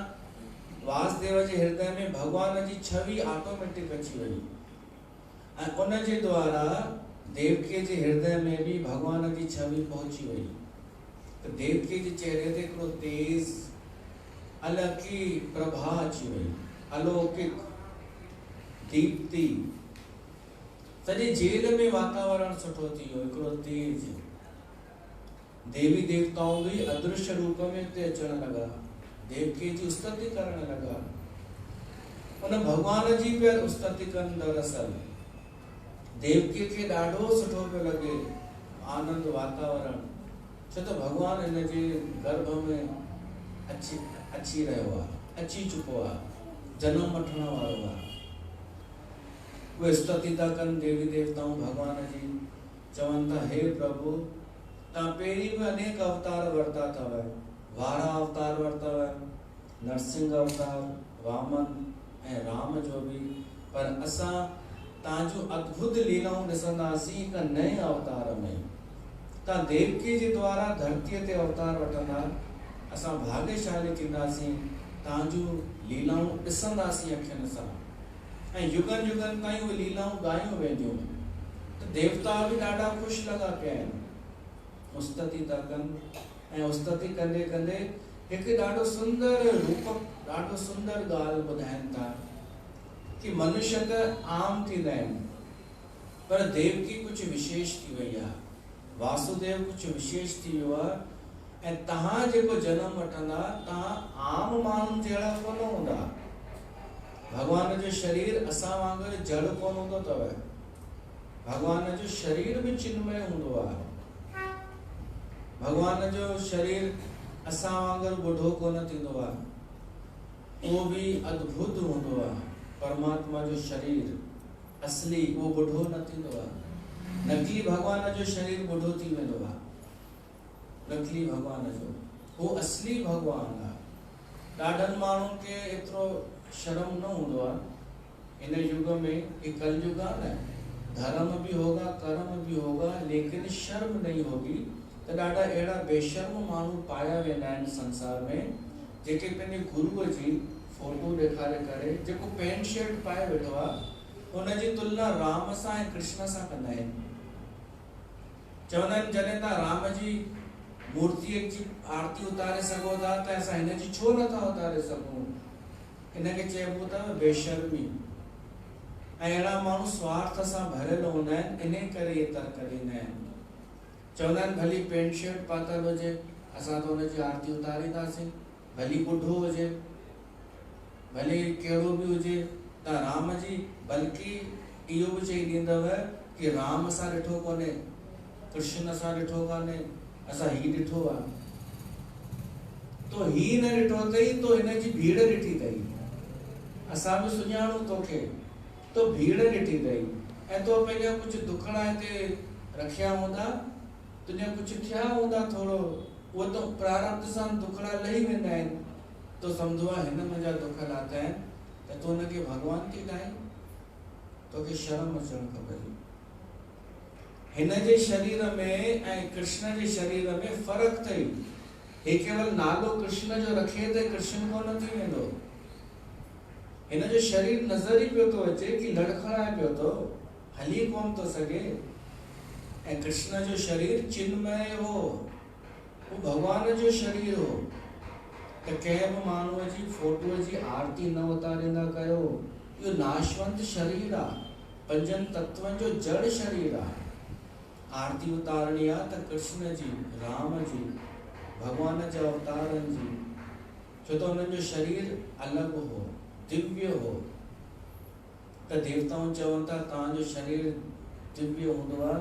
वासुदेव जे हृदय में भगवान जी छवि ऑटोमेटिक अची वई ऐं उन जे द्वारा देवकीअ जे हृदय में भी भगवान जी छवि पहुची वई। तो देवकीअ जे चेहरे ते हिकिड़ो तेज अलौकिक प्रभा अची वई, अलौकिक दीप्ति। सॼे जेल में वातावरण सुठो थी वियो, हिकिड़ो तेज। देवी देवताओं भी अदृश्य रूप में हिते अचण लगा, देवकीअ जी स्तुति करण लगा। उन भगवान जी पिया स्तुति कनि। दरअसल देवकीअ खे ॾाढो सुठो पियो लॻे, आनंद वातावरण, छो त भगवान इन जे गर्भ में अची रहियो आहे, अची चुको आहे, जन्म वठण वारो आहे। उहे स्तुति था कनि देवी देवताऊं भगवान जी, चवनि था हे प्रभु तव्हां पहिरीं बि अनेक अवतार वरिता अथव, वारा अवतार वरिता, नरसिंह अवतार, वामन ऐं राम जो भी, पर असां तव्हांजो अद्भुत लीलाऊं ॾिसंदासीं हिक नए अवतार में। तव्हां देवकीअ जे द्वारा धरतीअ ते अवतार वठंदा, असां भाग्यशाली थींदासीं, तव्हांजूं लीलाऊं ॾिसंदासीं अखियुनि सां ऐं युगनि युगनि ताईं उहे लीलाऊं ॻायूं वेंदियूं। त देवता भी ॾाढा ख़ुशि लॻा पिया आहिनि, स्तुति था कनि ऐं स्तुति कंदे कंदे हिकु ॾाढो सुंदर रूप, ॾाढो सुंदर ॻाल्हि ॿुधाइनि था कि मनुष्य त आम थींदा आहिनि पर देवकी कुछ विशेष थी वई आहे, वासुदेव कुछ विशेष थी वियो आहे ऐं तव्हां जेको जन्म वठंदा तव्हां आम माण्हुनि जहिड़ा कोन हूंदा। भगवान जो शरीर असां वांगुरु जड़ कोन हूंदो अथव, भगवान जो शरीर भी चिन्मय हूंदो आहे। भगवान जो शरीर असां वांगुरु बुढ़ो कोन थींदो आहे, उहो भी अद्भुत हूंदो आहे। परमात्मा जो शरीर असली वो बुढ़ो न थींदो आहे। नकली भगवान जो शरीर बुढ़ो थी वेंदो आहे, नकली भगवान जो, वो असली भगवान आहे। ॾाढनि माण्हुनि खे एतिरो शर्म न हूंदो आहे। इन युग में एक कलयुग है न, धर्म भी होगा कर्म भी होगा लेकिन शर्म नहीं होगी। तो ॾाढा अहिड़ा बेशर्म माण्हू पाया वेंदा आहिनि संसार में, जेके पंहिंजे गुरुअ जी फोटो ॾेखारे करे जेको पैंट शर्ट पाए वेठो आहे उन जी तुलना राम सां ऐं कृष्ण सां कंदा आहिनि। चवंदा आहिनि जॾहिं तव्हां राम जी मूर्तिअ जी आरती उतारे सघो था त असां हिन जी छो नथा उतारे सघूं। इनखे चइबो अथव बेशर्मी। ऐं अहिड़ा माण्हू स्वार्थ सां भरियल हूंदा आहिनि, इन करे इहे तर्क ॾींदा आहिनि। चवंदा आहिनि भली पैंट शर्ट पातल हुजे असां त हुन जी आरती उतारींदासीं, भली बुढ़ो हुजे भले कहिड़ो भी हुजे त राम जी, बल्कि इहो भी चई ॾींदव कि राम असां ॾिठो कोन्हे, कृष्ण असां ॾिठो कोन्हे, असां ही ॾिठो आहे। तो ही न ॾिठो अथई तो हिन जी भीड़ ॾिठी अथई, असां भी सुञाणूं तोखे, तो भीड़ ॾिठी अथई ऐं तो पंहिंजा कुझु दुखड़ा हिते रखिया हूंदा, तुंहिंजा कुझु थिया हूंदा थोरो, उहो तो प्रारब्ध सां दुखड़ा लही वेंदा आहिनि। तो समझो हिन मुंहिंजा दुख लाथा आहिनि त तूं हुनखे भगवान थी ठाहीं, तोखे शर्म अचणु खपे। हिन जे शरीर में ऐं कृष्ण जे शरीर में फ़र्क़ु अथई। हे केवल नालो कृष्ण जो रखे त कृष्ण कोन थी वेंदो। हिन जो शरीर नज़र ई पियो थो अचे कि लड़खड़ाए पियो थो, हली कोन थो सघे ऐं कृष्ण जो शरीर चिन्मय हो, वो भगवान जो शरीर हो। त कंहिं बि माण्हूअ जी फोटोअ जी आरती न उतारींदा कयो। इहो नाशवंत शरीर आहे, पंजनि तत्वनि जो जड़ शरीर आहे। आरती उतारणी आहे त कृष्ण जी, राम जी, भगवान जे अवतारनि जी, छो त हुननि जो शरीर अलॻि हो, दिव्य हो। त देवताऊं चवनि था तव्हांजो शरीर दिव्य हूंदो आहे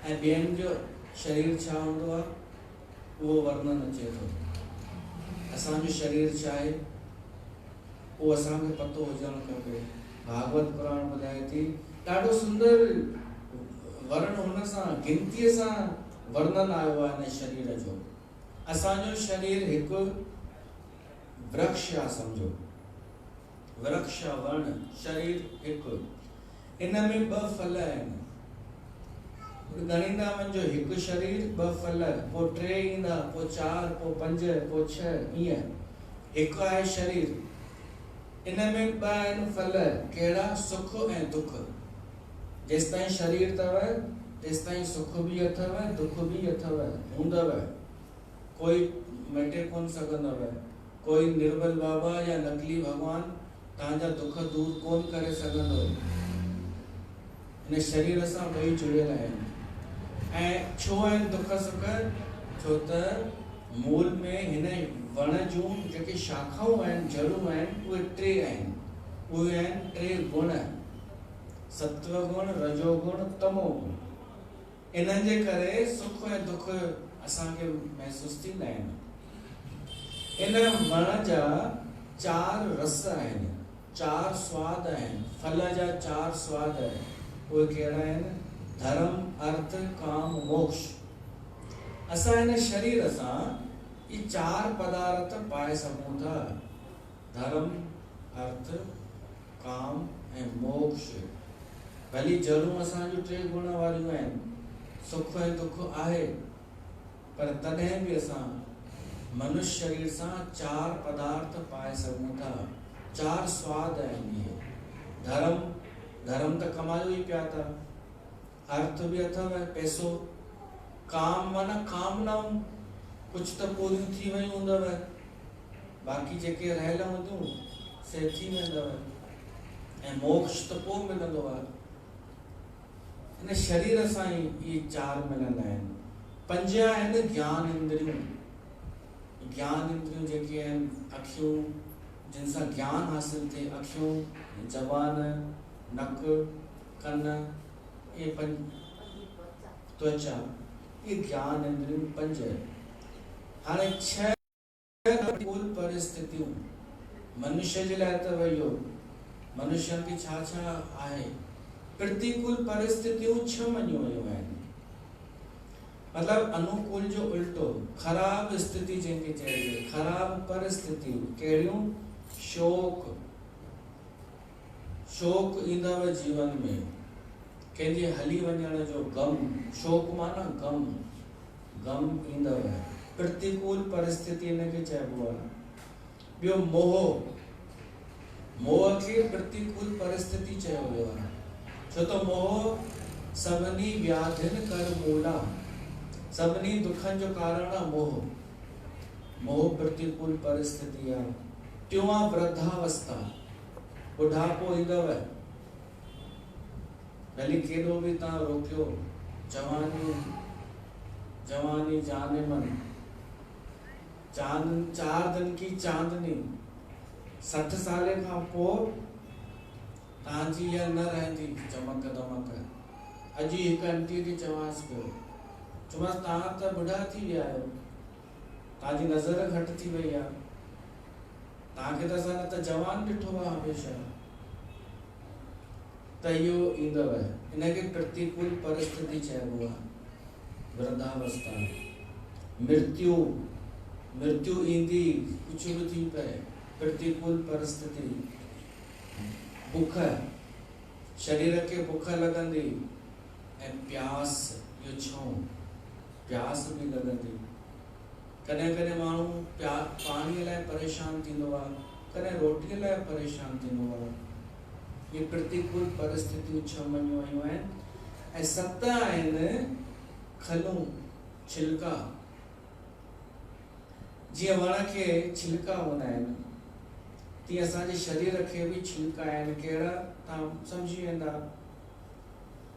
ऐं ॿियनि जो शरीर छा हूंदो आहे, उहो वर्णन अचे थो। असांजो शरीर छा आहे उहो असांखे पतो हुजणु खपे। भागवत पुराण ॿुधाए थी, ॾाढो सुंदर वर्ण हुन सां गिनतीअ सां वर्णन आयो आहे हिन शरीर जो। असांजो शरीर हिकु वृक्ष आहे, सम्झो वृक्ष वर्ण शरीर हिकु, इन में ॿ फल आहिनि। ॻणींदा वञो, हिकु शरीर ॿ फल, पोइ टे ईंदा, पोइ चारि, पोइ पंज, पोइ छह, ईअं हिकु आहे शरीर। इन में ॿ आहिनि फल, कहिड़ा? सुख ऐं दुख। जेसि ताईं शरीर अथव तेसि ताईं सुख बि अथव, दुख बि अथव, हूंदव। कोई मटे कोन सघंदव। कोई निर्बल बाबा या नकली भगवान तव्हांजा दुख दूर कोन करे सघंदो। हिन शरीर सां ॿई जुड़ियल आहिनि। ऐं छो आहिनि दुख सुख? छो त मूल में हिन वण जूं जेके शाखाऊं आहिनि, जड़ूं आहिनि, उहे टे आहिनि। उहे आहिनि टे गुण, सत्वगुण, रजोगुण, तमोगुण। इन्हनि जे करे सुख ऐं दुख असांखे महसूस थींदा आहिनि। इन वण जा चार रस आहिनि, चार स्वाद आहिनि, फल जा चार स्वाद आहिनि। उहे कहिड़ा आहिनि? धर्म, अर्थ, काम, मोक्ष। असां हिन शरीर सां ये चार पदार्थ पाए सघूं था, धर्म, अर्थ, काम ऐं मोक्ष। भली जरूं असांजो टे गुण वारियूं आहिनि, सुख ऐं दुख आहे, पर तॾहिं बि असां मनुष्य शरीर सां चार पदार्थ पाए सघूं था। चार स्वाद आहिनि इहे। धर्म त कमायो ई पिया था, अर्थ बि अथव, पैसो। काम माना कामनाऊं, कुछ त पूरियूं थी वयूं हूंदव, बाक़ी जेके रहियल हूंदियूं से थी वेंदव। ऐं मोक्ष त पोइ मिलंदो आहे। हिन शरीर सां ई इहे चार मिलंदा आहिनि। पंज आहिनि ज्ञान इंद्रियूं। ज्ञान इंद्रियूं जेके आहिनि, अखियूं जिन सां ज्ञान हासिल थिए, अखियूं, ज़बान, नक, कन, ये त्वचा, ये ज्ञान इंद्रियूं पंज। हाणे छह प्रतिकूल परिस्थितियूं मनुष्य जे लाइ त वयो, मनुष्य खे छा छा आहे? प्रतिकूल परिस्थितियूं छह मञियूं वयूं आहिनि। मतलब अनुकूल जो उल्टो, खराब स्थिति जंहिंखे चइजे, खराब परिस्थितियूं कहिड़ियूं? शोक ईंदव जीवन में, कंहिंजे हली वञण जो गम, शोक माना गम ईंदव। प्रतिकूल परिस्थिति इनखे चइबो आहे। ॿियो मोह खे प्रतिकूल परिस्थिति चयो वियो आहे। छो त मोह सभिनी व्याधियुनि कर मूला, सभिनी दुखनि जो कारण आहे मोह प्रतिकूल परिस्थिति आहे। टियों आहे वृद्धावस्था, बुढ़ापो ईंदव। भली केॾो बि तव्हां रोकियो, जवानी जाने मन, चार दिन की चांदनी, 60 साले खां पोइ तव्हांजी इहा न रहंदी चमक दमक। अॼु हिकु आंटीअ खे चवांसि पियो, चवांसि तव्हां त बुढ़ा थी विया आहियो, तव्हांजी नज़र घटि थी वई आहे, तव्हांखे त असां न त जवान ॾिठो आहे हमेशह। त इहो ईंदव, इनखे प्रतिकूल परिस्थिति चइबो आहे। वृद्धावस्था, मृत्यु ईंदी, कुछ बि थी पए, प्रतिकूल परिस्थिति। बुख, शरीर खे बुख लॻंदी, ऐं प्यास, इहो छऊं, प्यास बि लॻंदी। कॾहिं कॾहिं माण्हू पाणीअ लाइ परेशान थींदो आहे, कॾहिं रोटीअ लाइ परेशान थींदो आहे। ये प्रतिकूल परिस्थितियूं छह मञियूं वयूं आहिनि। ऐं 7 आहिनि खलूं छिलका, जीअं वण खे छिलका हूंदा आहिनि तीअं असांजे शरीर खे बि छिलका आहिनि। कहिड़ा? तव्हां सम्झी वेंदा।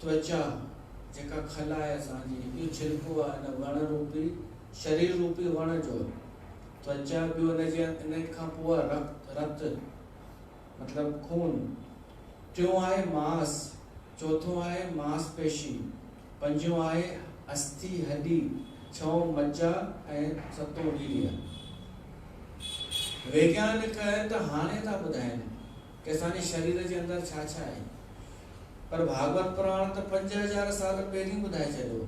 त्वचा जेका खल आहे असांजी, इहो छिलको आहे हिन वण रूपी शरीर रूपी वण जो। त्वचा ॿियो इन खां पोइ रत मतिलबु खून। टियों आहे मांस, चौथों आहे मांसपेशी, पंजो आहे अस्थि हड्डी, छहों मज्जा ऐं सतों वीर्य। वैज्ञानिक त हाणे था ॿुधाइनि कि असांजे शरीर जे अंदरि छा छा आहे, पर भागवत पुराण त 5000 साल पहिरीं ॿुधाए छॾियो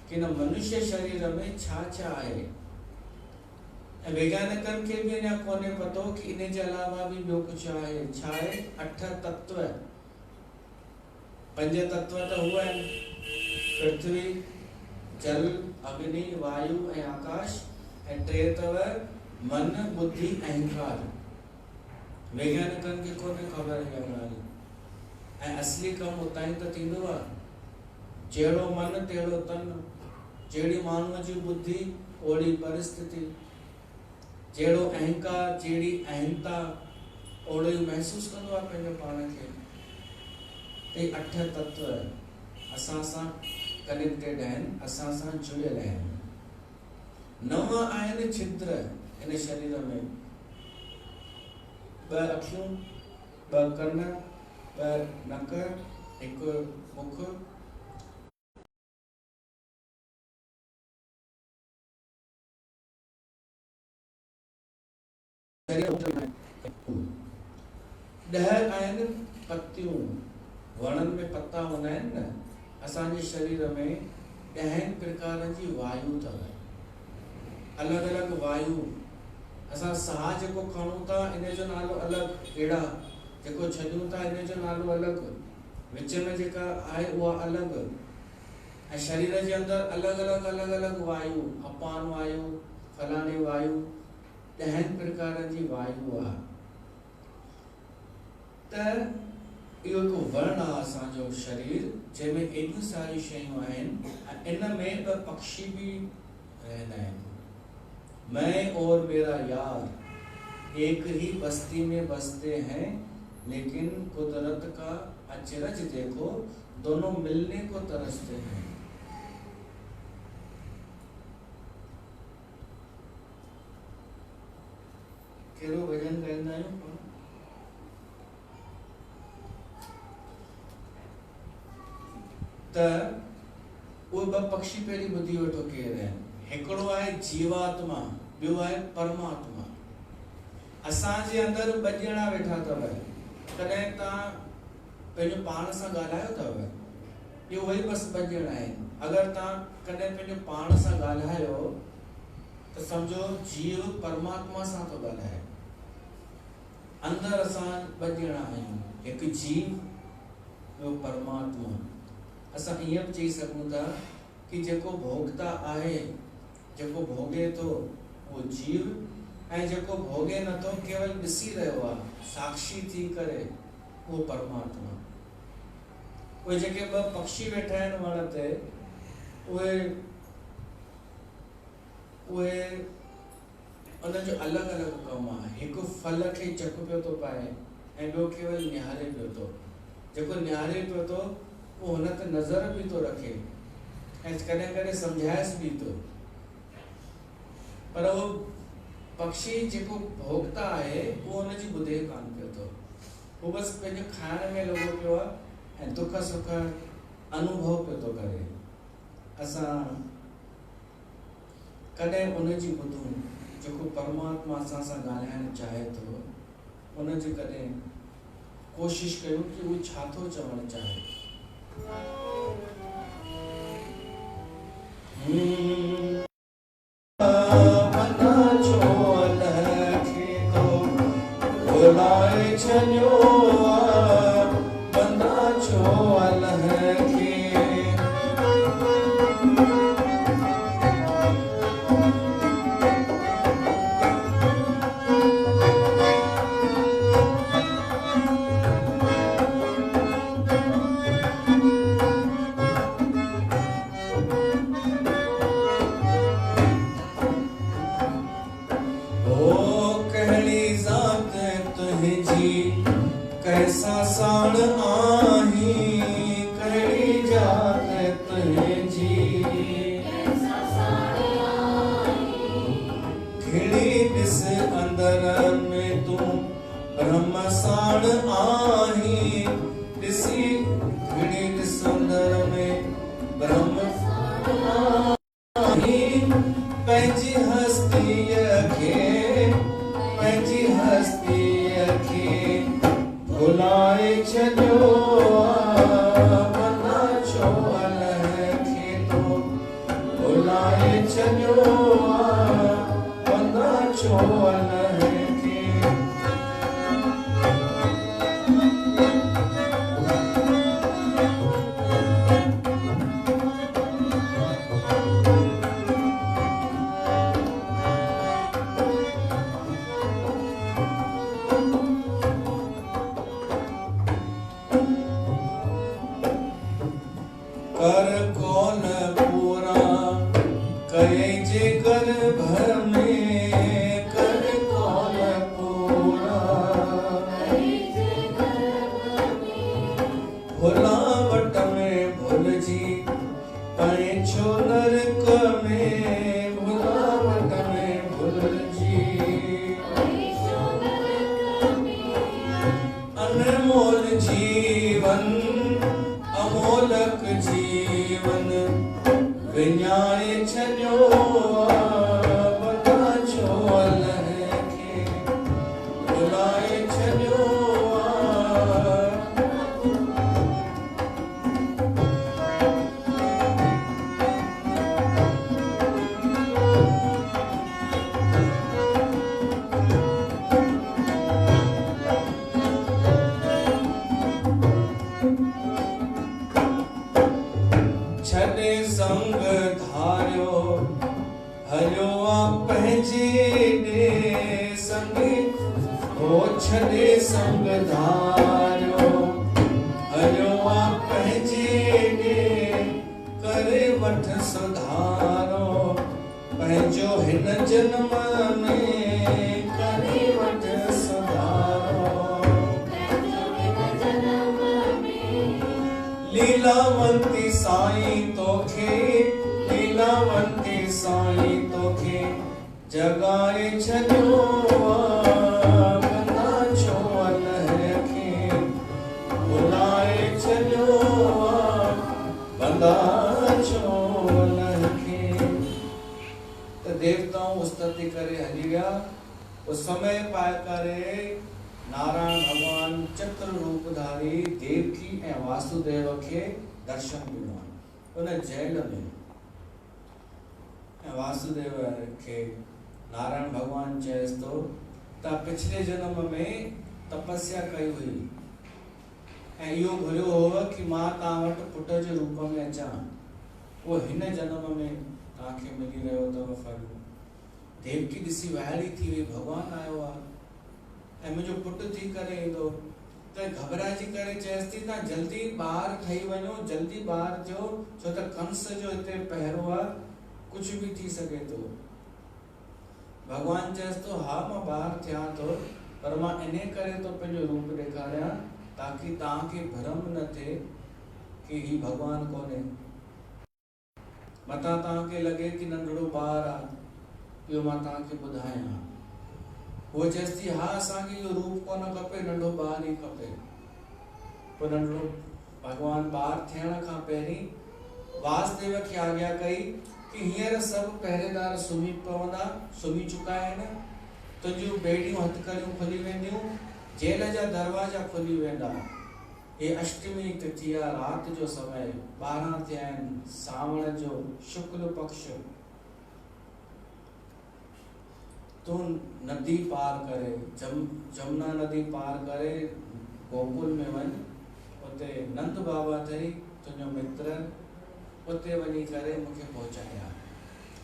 कि हिन मनुष्य शरीर में छा छा आहे। ऐं वैज्ञानिकनि खे बि अञा कोन्हे पतो कि इन जे अलावा बि ॿियो कुझु आहे। छा आहे? 8 तत्व। 5 तत्व त हुआ आहिनि, पृथ्वी, जल, अग्नि, वायु ऐं आकाश, ऐं 3 अथव मन, बुद्धि, अहंकार। वैज्ञानिकनि खे कोन्हे ख़बर इहा ॻाल्हि। ऐं असली कमु उतां ई त थींदो आहे। जहिड़ो मन तहिड़ो तन, जहिड़ी माण्हूअ जी बुद्धि ओड़ी परिस्थिति, जहिड़ो अहंकार जहिड़ी अहंता ओड़ो ई महसूस कंदो आहे पंहिंजो पाण खे। ते 8 तत्व असां सां कनेक्टेड आहिनि, असां सां जुड़ियल आहिनि। 9 आहिनि छिद्र इन शरीर में। 2 अखियूं, 2 कन, 2 नक, 1 मुख। ॾह आहिनि पतियूं, वणनि में पत्ता हूंदा आहिनि न। असांजे शरीर में 10 प्रकारनि जी वायु अथव, अलॻि अलॻि वायु। असां साह जेको खणूं था इन जो नालो अलॻि, अहिड़ा जेको छॾूं था इन जो नालो अलॻि, विच में जेका आहे उहा अलॻि। ऐं शरीर जे अंदरि अलॻि अलॻि वायु, अपान वायु, फलाणी वायु, 10 प्रकारनि जी वायु आहे। त इहो हिकु वर्ण आहे असांजो शरीर, जंहिंमें एॾियूं सारियूं शयूं आहिनि। ऐं इन में 2 पक्षी भी रहंदा आहिनि। मैं और मेरा यार एक ही बस्ती में बसते हैं, लेकिन कुदरत का अचरज देखो, दोनों मिलने को तरसते हैं। कहिड़ो भजन ॻाईंदा आहियूं? त उहे 2 पक्षी पहिरीं ॿुधी वठो केर आहिनि। हिकिड़ो आहे जीवात्मा, ॿियो आहे परमात्मा। असांजे अंदरि 2 ॼणा वेठा अथव। कॾहिं तव्हां पंहिंजो पाण सां ॻाल्हायो अथव? इहो वरी बसि 2 ॼणा आहिनि। अगरि तव्हां कॾहिं पंहिंजो पाण सां ॻाल्हायो त सम्झो जीव परमात्मा सां थो ॻाल्हाए। अंदरि असां 2 ॼणा आहियूं, हिकु जीव, ॿियो परमात्मा। असां ईअं बि चई सघूं था कि जेको भोगता आहे, जेको भोगे थो उहो जीव, ऐं जेको भोगे नथो केवल ॾिसी रहियो आहे साक्षी थी करे, उहो परमात्मा। उहे जेके 2 पक्षी वेठा आहिनि वण ते, उहे उनजो अलॻि अलॻि कमु आहे। हिकु फल खे चक पियो थो पाए ऐं ॿियो केवल निहारे पियो थो। जेको निहारे पियो थो उहो हुन ते नज़र बि थो रखे ऐं कॾहिं कॾहिं सम्झाएसि बि थो। पर उहो पक्षी जेको भोगता आहे उहो हुनजी ॿुधे कान पियो थो। उहो बसि पंहिंजो खाइण में लॻो पियो आहे ऐं दुख सुख अनुभव पियो थो करे। असां कॾहिं उनजी ॿुधूं जेको परमात्मा असां सां ॻाल्हाइणु चाहे थो, उनजी कॾहिं कोशिशि कयूं कि उहो छा थो चवणु चाहे। पंहिंजी हस्तीअ खे भुलाए छॾियो वञा छो अलाह खे तो भुलाए छॾियो वञा छो अलाह खे। कर कौन पूरा कहे जे कर भर में कर कौन पूरा भुलावट में भुलजी पए छो नरक में भुलावट में भुलजी अनमोल जीवन अमोलक जीवन विञाए छॾियो वञा छो अलाह खे भुलाए छॾियो। छॾे संग धारियो हलियो आ पंहिंजे ॾे संगे हो छॾे संग धारियो हलियो आ पंहिंजे ॾे करे वठ सुधारो पंहिंजो हिन जन्म में करे वठ सुधारो। लीलावंती साईं तोखे लीलावंती साईं तोखे जगाए छॾियो वञा छो अलाह खे भुलाए छॾियो वञा छो अलाह खे। त देवताऊं उस्तति करे हली विया। उस समय पाए करे नारायण भगवान चित्र रूपधारी देवकी ऐं वासुदेव खे दर्शन ॾिनो उन जेल में। ऐं वासुदेव खे नारायण भगवान चएसि थो त पिछले जन्म में तपस्या कई हुई ऐं इहो घुरियो हो कि मां तव्हां वटि पुट जे रूप में अचां, उहो हिन जन्म में तव्हांखे मिली रहियो अथव फल। देवकी ॾिसी वाइड़ी थी वई, भगवान आयो आहे ऐं मुंहिंजो पुटु थी करे ईंदो त घबराइजी करे चएसि थी तव्हां जल्दी ॿार ठही वञो, जल्दी ॿार थियो, छो त कंस जो हिते पहिरो आहे, कुझु बि थी सघे थो। भगवान चएसि थो हा मां ॿार थियां थो, पर मां इन करे तो पंहिंजो रूप ॾेखारियां ताकि तव्हांखे भ्रम न थिए कि ही भगवान कोन्हे। मथां तव्हांखे लॻे कि नंढड़ो ॿार आहे, इहो मां तव्हांखे ॿुधायां। वो चएसि थी हा असांखे इहो रूप कोन खपे, नंढो ॿार ई खपे। पोइ नंढड़ो भगवान ॿार थियण खां पहिरीं वासुदेव खे आज्ञा कई कि हींअर सभु पहरेदार सुम्ही पवंदा, सुम्ही चुका आहिनि, तुंहिंजियूं बेड़ियूं हथकड़ियूं खुली वेंदियूं, जेल जा दरवाजा खुली वेंदा। हे अष्टमी तिथि आहे, राति जो समय, 12 थिया आहिनि, सावण जो शुक्ल पक्ष। तू नदी पार करे जमुना नदी पार करे गोकुल में वञ, उते नंद बाबा अथई तुंहिंजो मित्र, उते वञी करे मूंखे पहुचाया।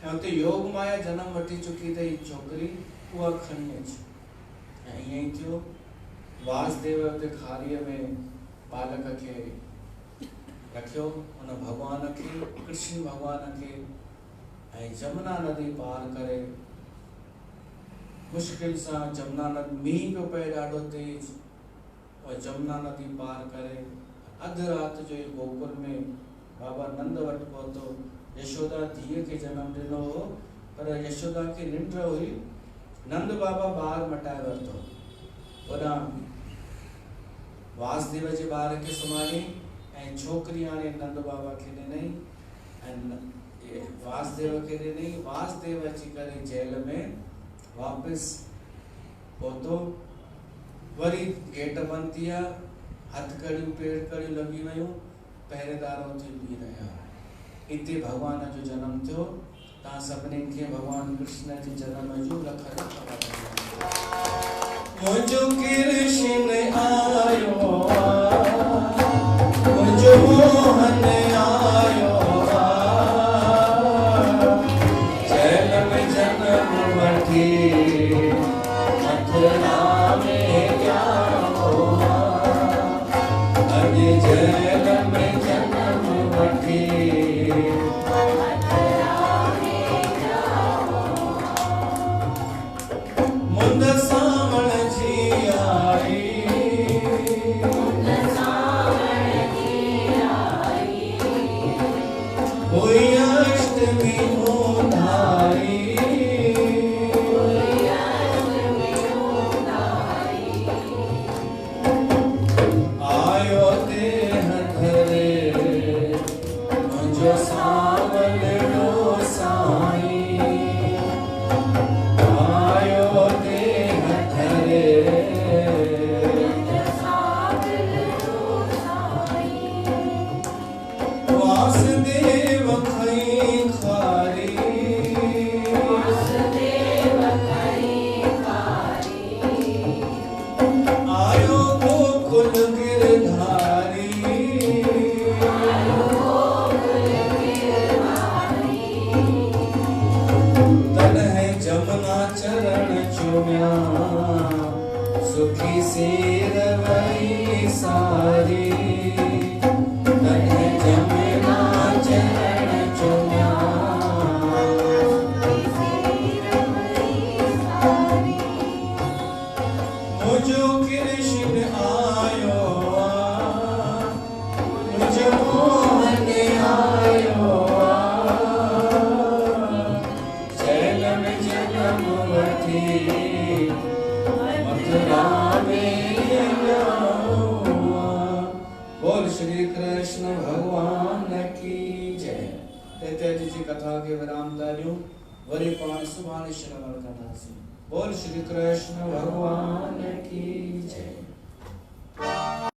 ऐं उते योग माया जन्म वठी चुकी अथई छोकिरी, उहा खणी अच। ऐं ईअं ई थियो। वासुदेव उते खारीअ में बालक खे रखियो, उन भगवान खे, कृष्ण भगवान खे, ऐं जमुना नदी पार करे मुश्किल सां जमुना नदी, मींहुं पियो पए ॾाढो तेज, और जमुना नदी पार करे अधु राति जो गोकुल में बाबा नंद वटि पहुतो। यशोदा धीअ खे जनम ॾिनो हो, पर यशोदा खे निंड हुई, नंद बाबा ॿार मटाए वरितो। होॾां वासुदेव जे ॿार खे सुम्हारी ऐं छोकिरी हाणे नंद बाबा खे ॾिनई। ऐं वासुदेव के लिए नहीं, वासुदेव अची करे जेल में वापस पहुतो, वरी गेट बंद थिया, हथकड़ियूं पेड़ कड़ियूं लगी वयूं, पहरेदारों थी बी रहा। इते भगवान जो जन्म थियो। ता सभिनी खे भगवान कृष्ण जे जन्म जो लख लख मुझो कृष्ण आयो, मुझो मोहन आयो, जेल में जन्म वठी मथुरा में क्या हुआ, अॼु जेल में जन्म वठी मुंद सावण जी आई, हुई अष्टमी उधारी, आयो देह धरे मुंहिंजो सावलो साईं, आयो देह धरे वासुदेव खई खारी, आयो गोकुल गिरधारी, तन्हे जमुना चरण चुम्या, सुखी सिर वई सारी, तन्हे जमुना चरण चुम्या, मुझो कृष्ण आयो, मुझो मोहन आयो, जेल में जन्म वठी मथुरा में हुआ। बोल श्री कृष्ण भगवान की जय। तेते जी कथा के विराम दारियूं वरी पाण सुभाणे श्रवण कंदासीं। बोल श्री कृष्ण भगवान की जय।